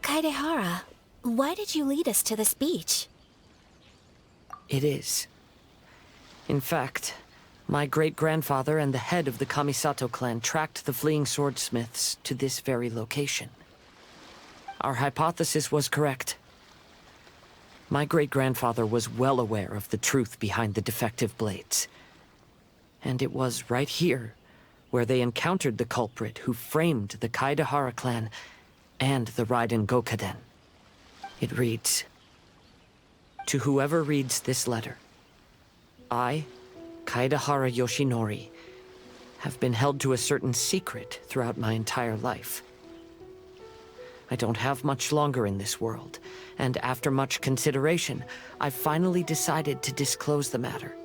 Kaedehara, why did you lead us to this beach? It is. In fact, my great-grandfather and the head of the Kamisato clan tracked the fleeing swordsmiths to this very location. Our hypothesis was correct. My great-grandfather was well aware of the truth behind the defective blades. And it was right here where they encountered the culprit who framed the Kaedehara clan and the Raiden Gokaden. It reads, "To whoever reads this letter, I, Kaedehara Yoshinori, have been held to a certain secret throughout my entire life. I don't have much longer in this world, and after much consideration, I finally decided to disclose the matter.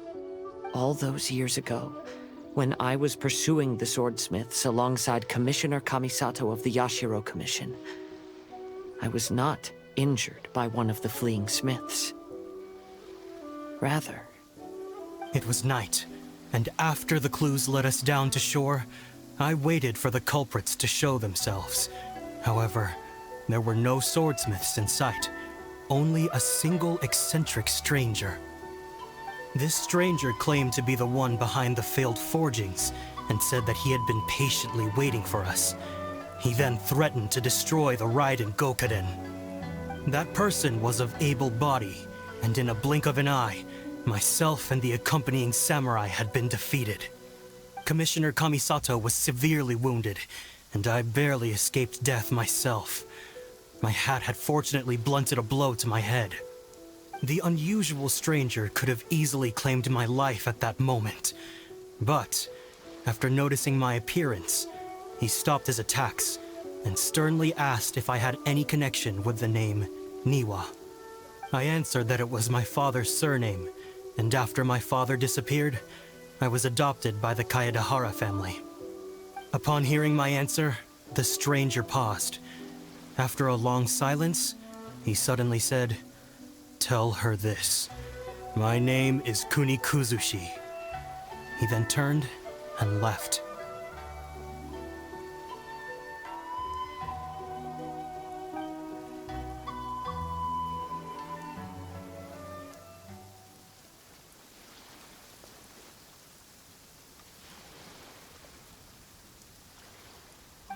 All those years ago, when I was pursuing the swordsmiths alongside Commissioner Kamisato of the Yashiro Commission, I was not injured by one of the fleeing smiths. Rather, it was night, and after the clues led us down to shore, I waited for the culprits to show themselves. However, there were no swordsmiths in sight, only a single eccentric stranger. This stranger claimed to be the one behind the failed forgings, and said that he had been patiently waiting for us. He then threatened to destroy the Raiden Gokaden. That person was of able body, and in a blink of an eye, myself and the accompanying samurai had been defeated. Commissioner Kamisato was severely wounded, and I barely escaped death myself. My hat had fortunately blunted a blow to my head. The unusual stranger could have easily claimed my life at that moment. But, after noticing my appearance, he stopped his attacks and sternly asked if I had any connection with the name Niwa. I answered that it was my father's surname, and after my father disappeared, I was adopted by the Kaedehara family. Upon hearing my answer, the stranger paused. After a long silence, he suddenly said, "Tell her this. My name is Kunikuzushi." He then turned and left.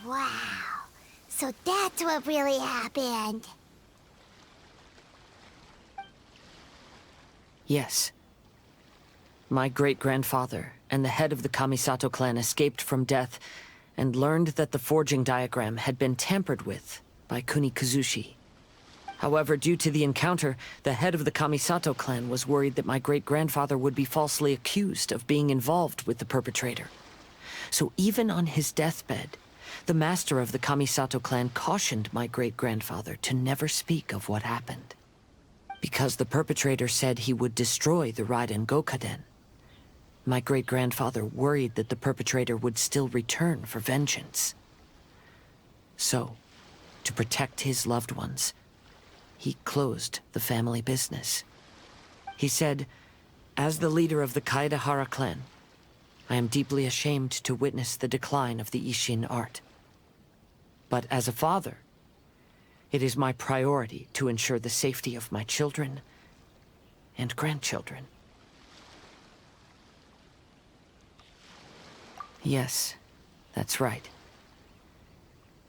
Wow. So that's what really happened. Yes. My great-grandfather and the head of the Kamisato clan escaped from death and learned that the forging diagram had been tampered with by Kuni Kazushi. However, due to the encounter, the head of the Kamisato clan was worried that my great-grandfather would be falsely accused of being involved with the perpetrator. So even on his deathbed, the master of the Kamisato clan cautioned my great-grandfather to never speak of what happened. Because the perpetrator said he would destroy the Raiden Gokaden, my great-grandfather worried that the perpetrator would still return for vengeance. So, to protect his loved ones, he closed the family business. He said, "As the leader of the Kaedehara clan, I am deeply ashamed to witness the decline of the Isshin art. But as a father, it is my priority to ensure the safety of my children and grandchildren." Yes, that's right.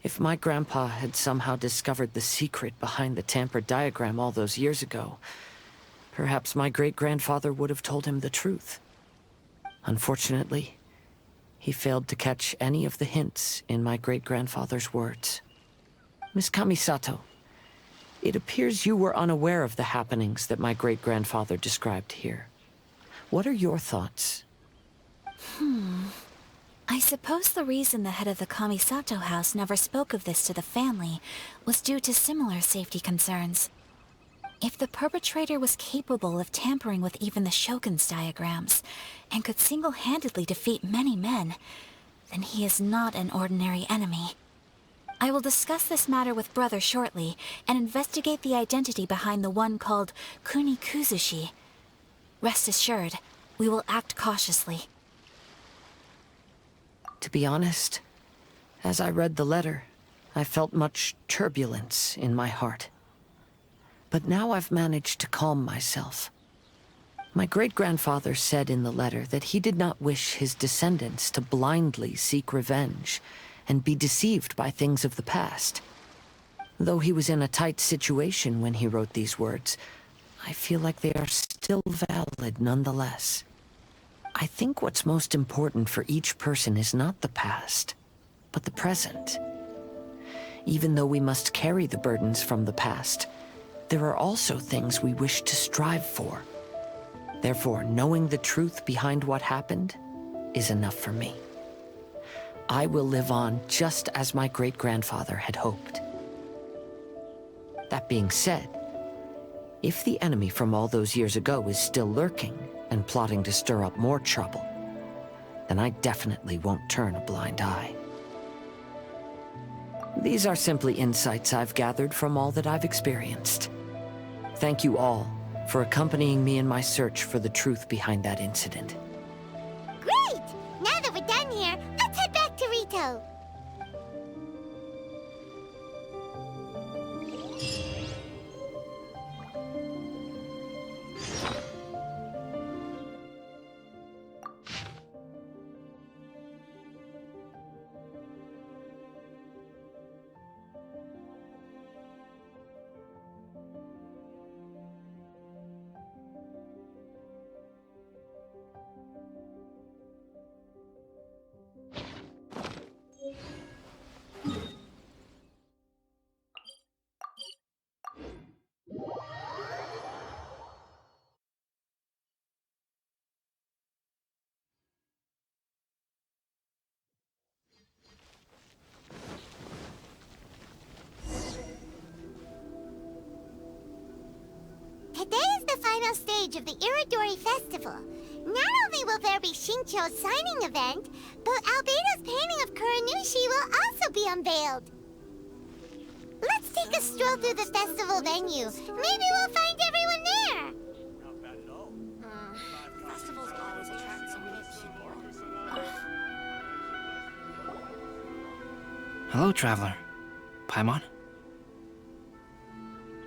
If my grandpa had somehow discovered the secret behind the tampered diagram all those years ago, perhaps my great-grandfather would have told him the truth. Unfortunately, he failed to catch any of the hints in my great-grandfather's words. Miss Kamisato, it appears you were unaware of the happenings that my great-grandfather described here. What are your thoughts? I suppose the reason the head of the Kamisato house never spoke of this to the family was due to similar safety concerns. If the perpetrator was capable of tampering with even the Shogun's diagrams, and could single-handedly defeat many men, then he is not an ordinary enemy. I will discuss this matter with Brother shortly, and investigate the identity behind the one called Kuni Kuzushi. Rest assured, we will act cautiously. To be honest, as I read the letter, I felt much turbulence in my heart. But now I've managed to calm myself. My great-grandfather said in the letter that he did not wish his descendants to blindly seek revenge and be deceived by things of the past. Though he was in a tight situation when he wrote these words, I feel like they are still valid nonetheless. I think what's most important for each person is not the past, but the present. Even though we must carry the burdens from the past, there are also things we wish to strive for. Therefore, knowing the truth behind what happened is enough for me. I will live on just as my great-grandfather had hoped. That being said, if the enemy from all those years ago is still lurking and plotting to stir up more trouble, then I definitely won't turn a blind eye. These are simply insights I've gathered from all that I've experienced. Thank you all for accompanying me in my search for the truth behind that incident. Great! Now that we're done here, let's head back to Rito. Today is the final stage of the Iridori Festival. Not only will there be Shincho's signing event, but Albedo's painting of Kuranushi will also be unveiled. Let's take a stroll through the festival venue. Maybe we'll find everyone there. Festivals always attract so many people. Hello, traveler. Paimon?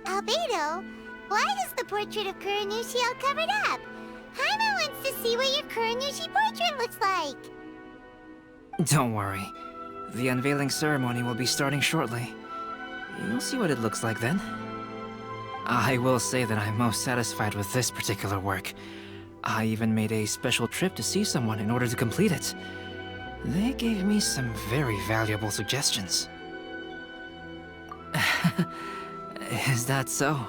Albedo, why is the portrait of Kuranushi all covered up? Paimon wants to see what your Kuranushi portrait looks like. Don't worry. The unveiling ceremony will be starting shortly. You'll see what it looks like then. I will say that I'm most satisfied with this particular work. I even made a special trip to see someone in order to complete it. They gave me some very valuable suggestions. Is that so?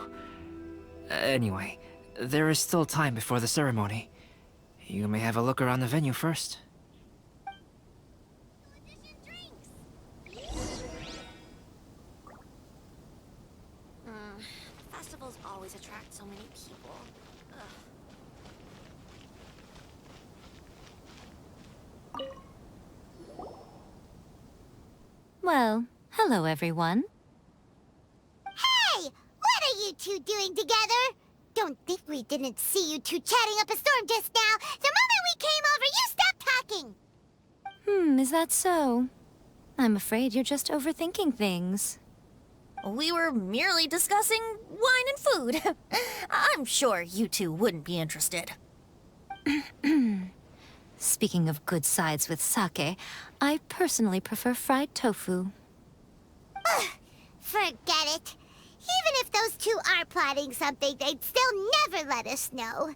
Anyway, there is still time before the ceremony. You may have a look around the venue first. Festivals always attract so many people. Well, hello everyone. Hey! What are you two doing together? Don't think we didn't see you two chatting up a storm just now. The moment we came over, you stopped talking! Is that so? I'm afraid you're just overthinking things. We were merely discussing wine and food. I'm sure you two wouldn't be interested. Speaking of good sides with sake, I personally prefer fried tofu. Forget it. Even if those two are plotting something, they'd still never let us know.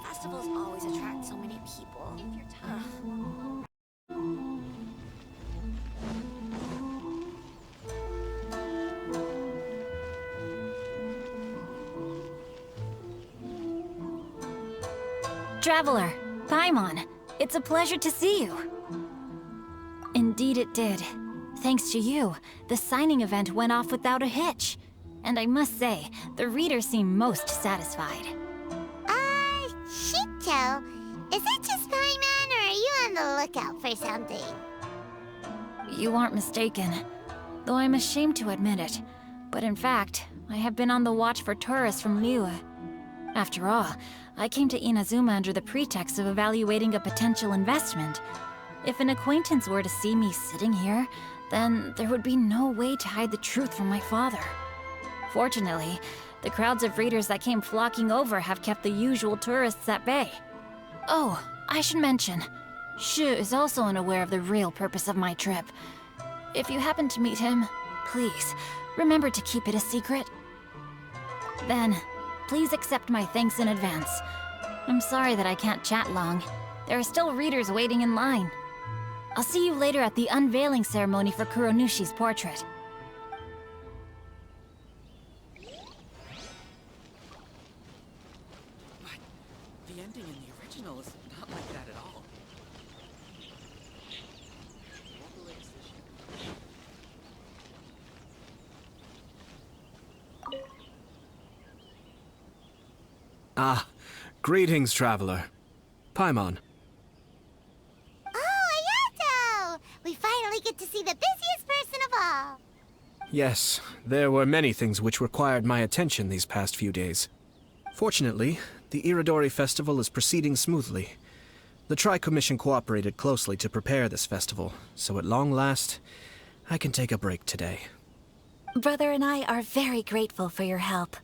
Festivals always attract so many people. Traveler, Paimon, it's a pleasure to see you. Indeed it did. Thanks to you, the signing event went off without a hitch. And I must say, the readers seem most satisfied. Shito, is it just Paimon, or are you on the lookout for something? You aren't mistaken, though I'm ashamed to admit it. But in fact, I have been on the watch for tourists from Liyue. After all, I came to Inazuma under the pretext of evaluating a potential investment. If an acquaintance were to see me sitting here, then there would be no way to hide the truth from my father. Fortunately, the crowds of readers that came flocking over have kept the usual tourists at bay. Oh, I should mention, Shu is also unaware of the real purpose of my trip. If you happen to meet him, please, remember to keep it a secret. Then, please accept my thanks in advance. I'm sorry that I can't chat long. There are still readers waiting in line. I'll see you later at the unveiling ceremony for Kuronushi's portrait. The ending in the original is not like that at all. Ah, greetings, traveler. Paimon. Oh, Ayato! We finally get to see the busiest person of all. Yes, there were many things which required my attention these past few days. Fortunately, the Iridori Festival is proceeding smoothly. The Tri-Commission cooperated closely to prepare this festival, so at long last, I can take a break today. Brother and I are very grateful for your help.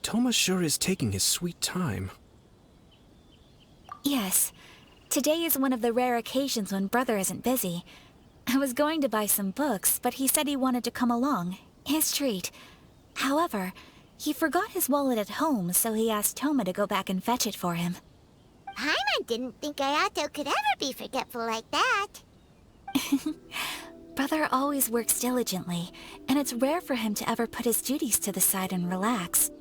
Thomas sure is taking his sweet time. Yes. Today is one of the rare occasions when Brother isn't busy. I was going to buy some books, but he said he wanted to come along. His treat. However, he forgot his wallet at home, so he asked Toma to go back and fetch it for him. Paimon didn't think Ayato could ever be forgetful like that. Brother always works diligently, and it's rare for him to ever put his duties to the side and relax.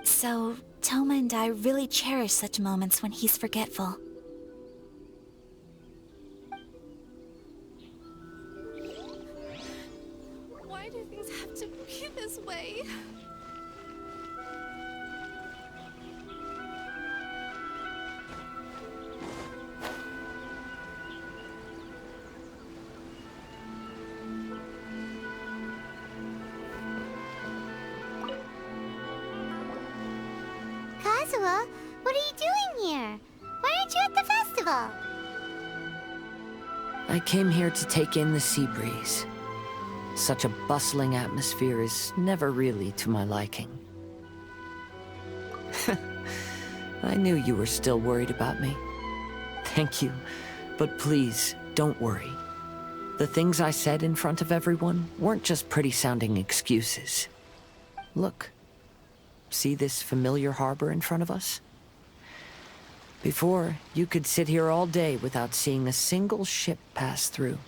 So, Toma and I really cherish such moments when he's forgetful. Why do things have to be this way? Kazuha, what are you doing here? Why aren't you at the festival? I came here to take in the sea breeze. Such a bustling atmosphere is never really to my liking. I knew you were still worried about me. Thank you, but please, don't worry. The things I said in front of everyone weren't just pretty-sounding excuses. Look. See this familiar harbor in front of us? Before, you could sit here all day without seeing a single ship pass through.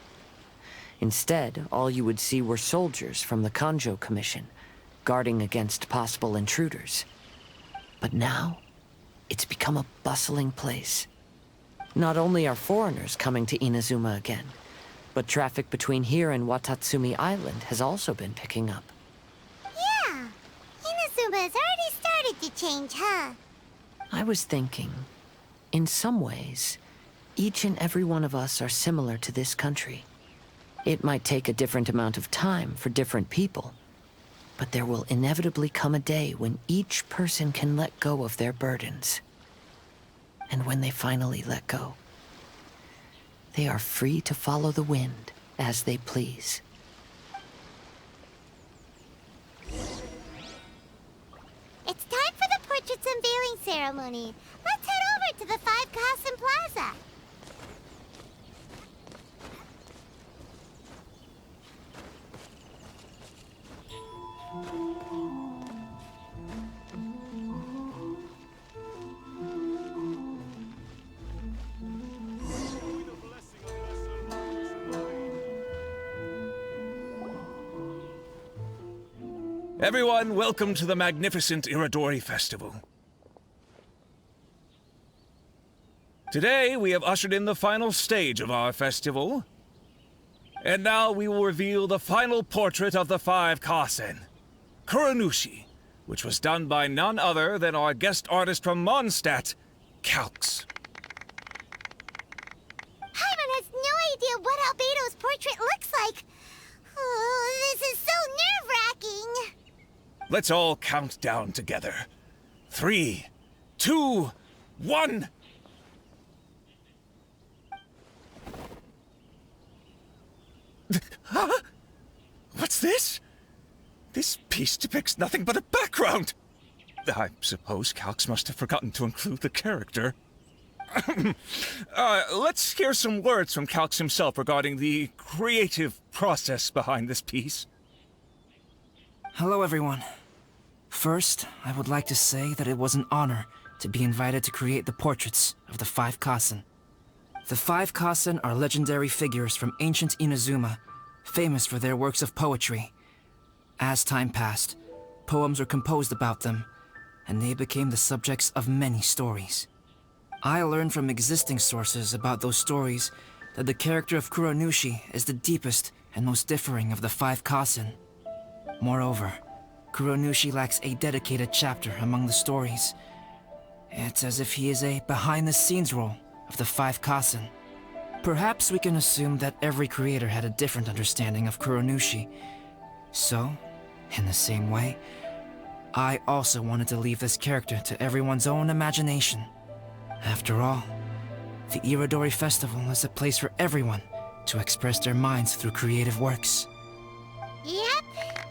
Instead, all you would see were soldiers from the Kanjo Commission, guarding against possible intruders. But now, it's become a bustling place. Not only are foreigners coming to Inazuma again, but traffic between here and Watatsumi Island has also been picking up. Yeah, Inazuma has already started to change, huh? I was thinking, in some ways, each and every one of us are similar to this country. It might take a different amount of time for different people, but there will inevitably come a day when each person can let go of their burdens. And when they finally let go, they are free to follow the wind as they please. It's time for the portrait's unveiling ceremony. Let's head over to the Five Kasen Plaza. Everyone, welcome to the magnificent Irodori Festival. Today, we have ushered in the final stage of our festival. And now we will reveal the final portrait of the Five Kasen, Kuronushi, which was done by none other than our guest artist from Mondstadt, Calx. Paimon has no idea what Albedo's portrait looks like. Oh, this is so nerve-wracking. Let's all count down together. 3, 2, 1. Huh? What's this? This piece depicts nothing but a background. I suppose Calx must have forgotten to include the character. Let's hear some words from Calx himself regarding the creative process behind this piece. Hello, everyone. First, I would like to say that it was an honor to be invited to create the portraits of the Five Kasen. The Five Kasen are legendary figures from ancient Inazuma, famous for their works of poetry. As time passed, poems were composed about them, and they became the subjects of many stories. I learned from existing sources about those stories that the character of Kuronushi is the deepest and most differing of the Five Kasen. Moreover, Kuronushi lacks a dedicated chapter among the stories. It's as if he is a behind-the-scenes role of the Five Kasen. Perhaps we can assume that every creator had a different understanding of Kuronushi. So, in the same way, I also wanted to leave this character to everyone's own imagination. After all, the Irodori Festival is a place for everyone to express their minds through creative works. Yep,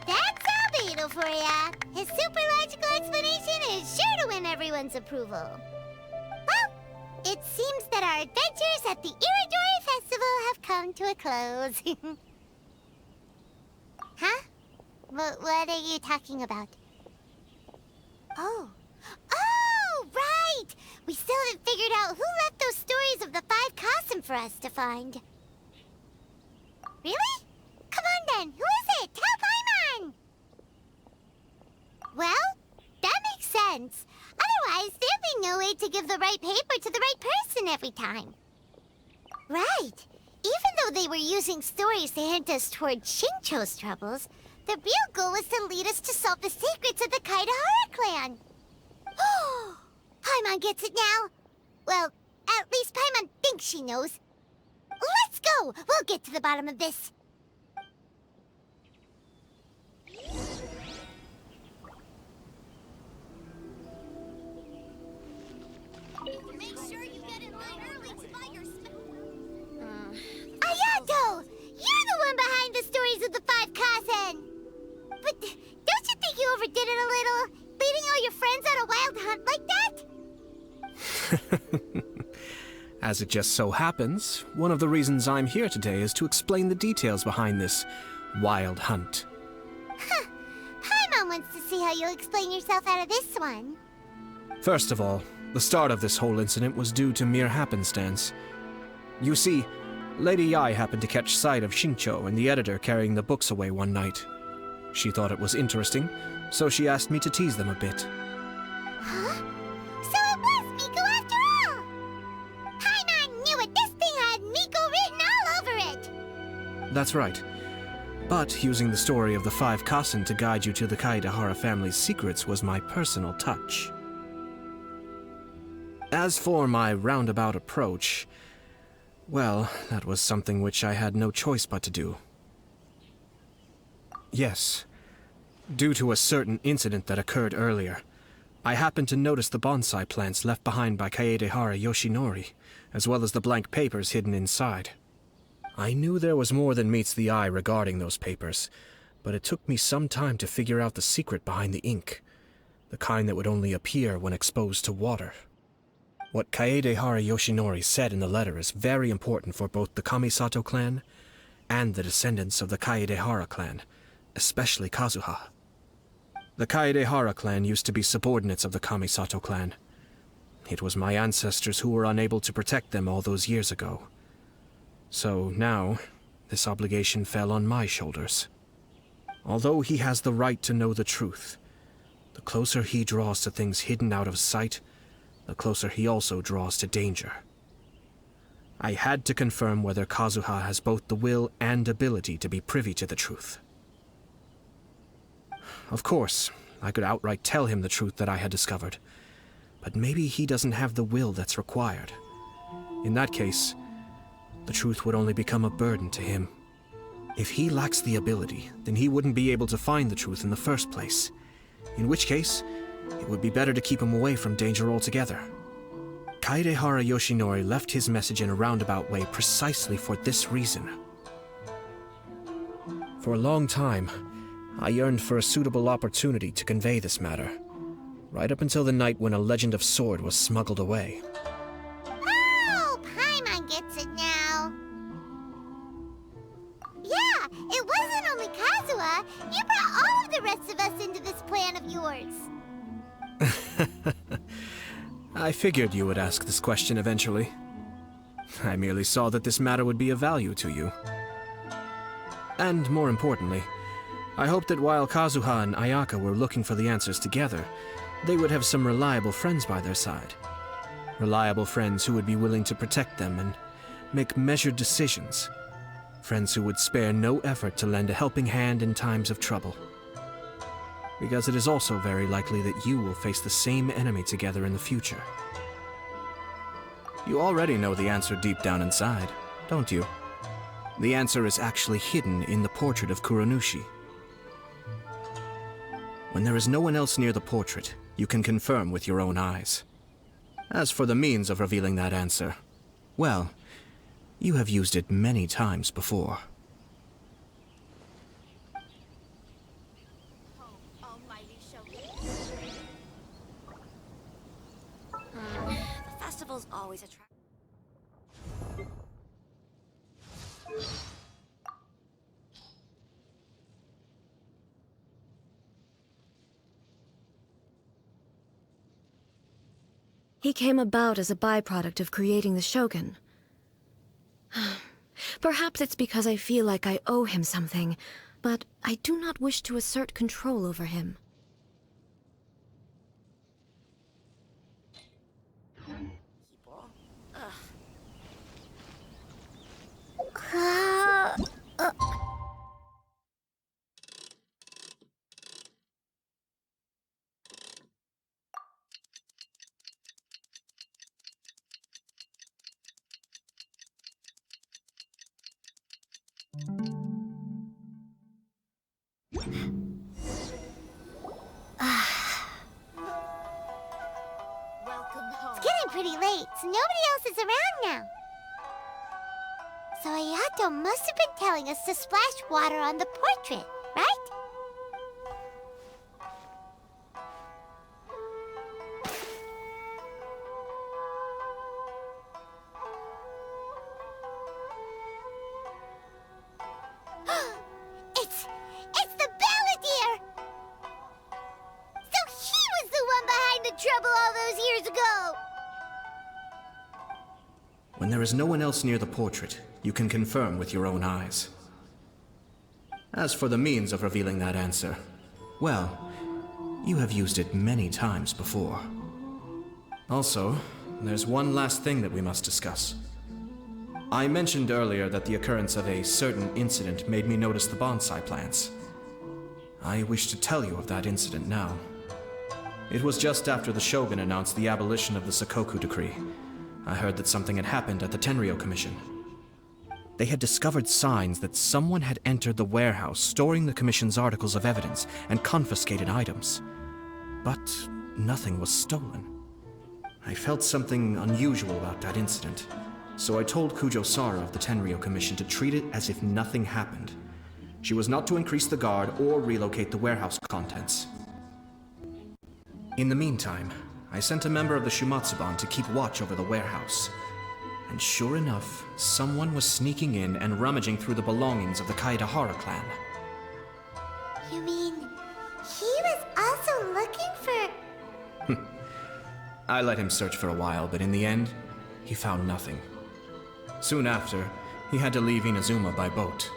that's Albedo for ya. His super logical explanation is sure to win everyone's approval. Well, it seems that our adventures at the Irodori Festival have come to a close. Huh? What are you talking about? Oh, right! We still haven't figured out who left those stories of the Five Kasen for us to find. Really? Come on then, who is it? Tell Paimon! Well, that makes sense. Otherwise, there'd be no way to give the right paper to the right person every time. Right. Even though they were using stories to hint us toward Shincho's troubles, the real goal was to lead us to solve the secrets of the Kaidahara clan. Oh, Paimon gets it now. Well, at least Paimon thinks she knows. Let's go! We'll get to the bottom of this. Make sure you get in line early to buy your Don't you think you overdid it a little? Leading all your friends on a wild hunt like that? As it just so happens, one of the reasons I'm here today is to explain the details behind this wild hunt. Huh. Paimon wants to see how you'll explain yourself out of this one. First of all, the start of this whole incident was due to mere happenstance. You see, Lady Yai happened to catch sight of Xingqiu and the editor carrying the books away one night. She thought it was interesting, so she asked me to tease them a bit. Huh? So it was Miko after all! Paimon knew it! This thing had Miko written all over it! That's right. But using the story of the 5 Kassen to guide you to the Kaedehara family's secrets was my personal touch. As for my roundabout approach, well, that was something which I had no choice but to do. Yes, due to a certain incident that occurred earlier, I happened to notice the bonsai plants left behind by Kaedehara Yoshinori, as well as the blank papers hidden inside. I knew there was more than meets the eye regarding those papers, but it took me some time to figure out the secret behind the ink, the kind that would only appear when exposed to water. What Kaedehara Yoshinori said in the letter is very important for both the Kamisato clan and the descendants of the Kaedehara clan, especially Kazuha. The Kaedehara clan used to be subordinates of the Kamisato clan. It was my ancestors who were unable to protect them all those years ago. So now, this obligation fell on my shoulders. Although he has the right to know the truth, the closer he draws to things hidden out of sight, the closer he also draws to danger. I had to confirm whether Kazuha has both the will and ability to be privy to the truth. Of course, I could outright tell him the truth that I had discovered, but maybe he doesn't have the will that's required. In that case, the truth would only become a burden to him. If he lacks the ability, then he wouldn't be able to find the truth in the first place, in which case, it would be better to keep him away from danger altogether. Kaedehara Yoshinori left his message in a roundabout way precisely for this reason. For a long time, I yearned for a suitable opportunity to convey this matter, right up until the night when a legend of sword was smuggled away. Oh, Paimon gets it now. Yeah, it wasn't only Kazuha. You brought all of the rest of us into this plan of yours. I figured you would ask this question eventually. I merely saw that this matter would be of value to you. And more importantly, I hoped that while Kazuha and Ayaka were looking for the answers together, they would have some reliable friends by their side. Reliable friends who would be willing to protect them and make measured decisions. Friends who would spare no effort to lend a helping hand in times of trouble. Because it is also very likely that you will face the same enemy together in the future. You already know the answer deep down inside, don't you? The answer is actually hidden in the portrait of Kuronushi. When there is no one else near the portrait, you can confirm with your own eyes. As for the means of revealing that answer, well, you have used it many times before. The festival's always attractive. He came about as a byproduct of creating the Shogun. Perhaps it's because I feel like I owe him something, but I do not wish to assert control over him. It's getting pretty late, so nobody else is around now. So Ayato must have been telling us to splash water on the portrait, right? When there is no one else near the portrait, you can confirm with your own eyes. As for the means of revealing that answer, well, you have used it many times before. Also, there's one last thing that we must discuss. I mentioned earlier that the occurrence of a certain incident made me notice the bonsai plants. I wish to tell you of that incident now. It was just after the Shogun announced the abolition of the Sakoku decree. I heard that something had happened at the Tenryou Commission. They had discovered signs that someone had entered the warehouse storing the Commission's articles of evidence and confiscated items. But nothing was stolen. I felt something unusual about that incident, so I told Kujo-Sara of the Tenryou Commission to treat it as if nothing happened. She was not to increase the guard or relocate the warehouse contents. In the meantime, I sent a member of the Shumatsuban to keep watch over the warehouse. And sure enough, someone was sneaking in and rummaging through the belongings of the Kaedahara clan. You mean, he was also looking for... I let him search for a while, but in the end, he found nothing. Soon after, he had to leave Inazuma by boat.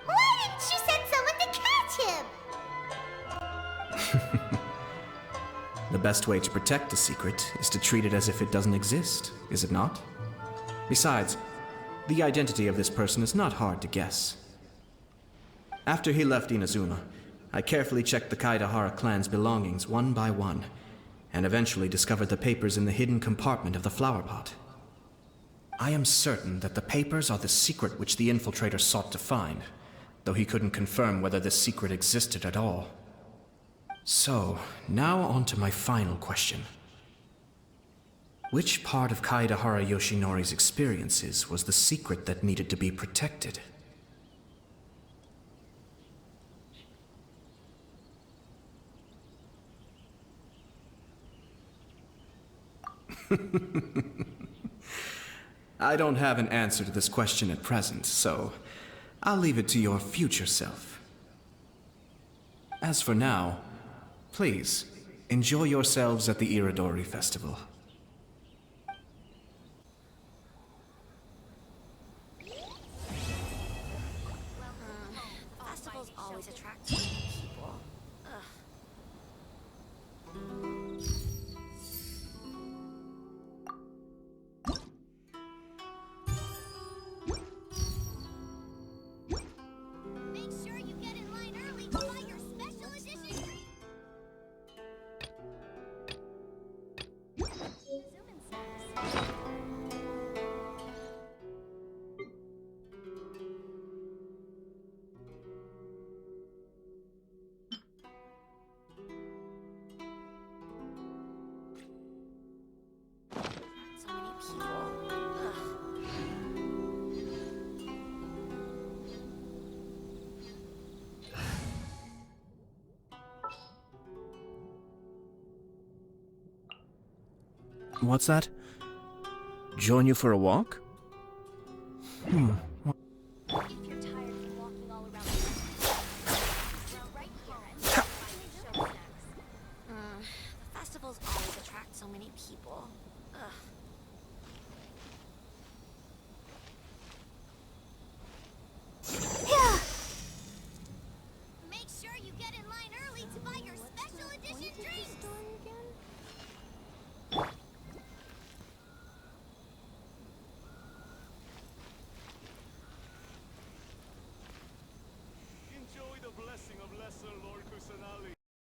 Why didn't you send someone to catch him? The best way to protect a secret is to treat it as if it doesn't exist, is it not? Besides, the identity of this person is not hard to guess. After he left Inazuma, I carefully checked the Kaedahara clan's belongings one by one, and eventually discovered the papers in the hidden compartment of the flower pot. I am certain that the papers are the secret which the infiltrator sought to find, though he couldn't confirm whether this secret existed at all. So, now on to my final question. Which part of Kaedahara Yoshinori's experiences was the secret that needed to be protected? I don't have an answer to this question at present, so I'll leave it to your future self. As for now, please, enjoy yourselves at the Iridori Festival. Festivals always attract people. Make sure you get in line early to buy your special edition drink. So many people. What's that? Join you for a walk? If you're tired from walking all around the well, right here at the show snacks. The festivals always attract so many people. Make sure you get in line early to buy your special edition drinks. Enjoy the blessing of Lesser Lord Kusanali.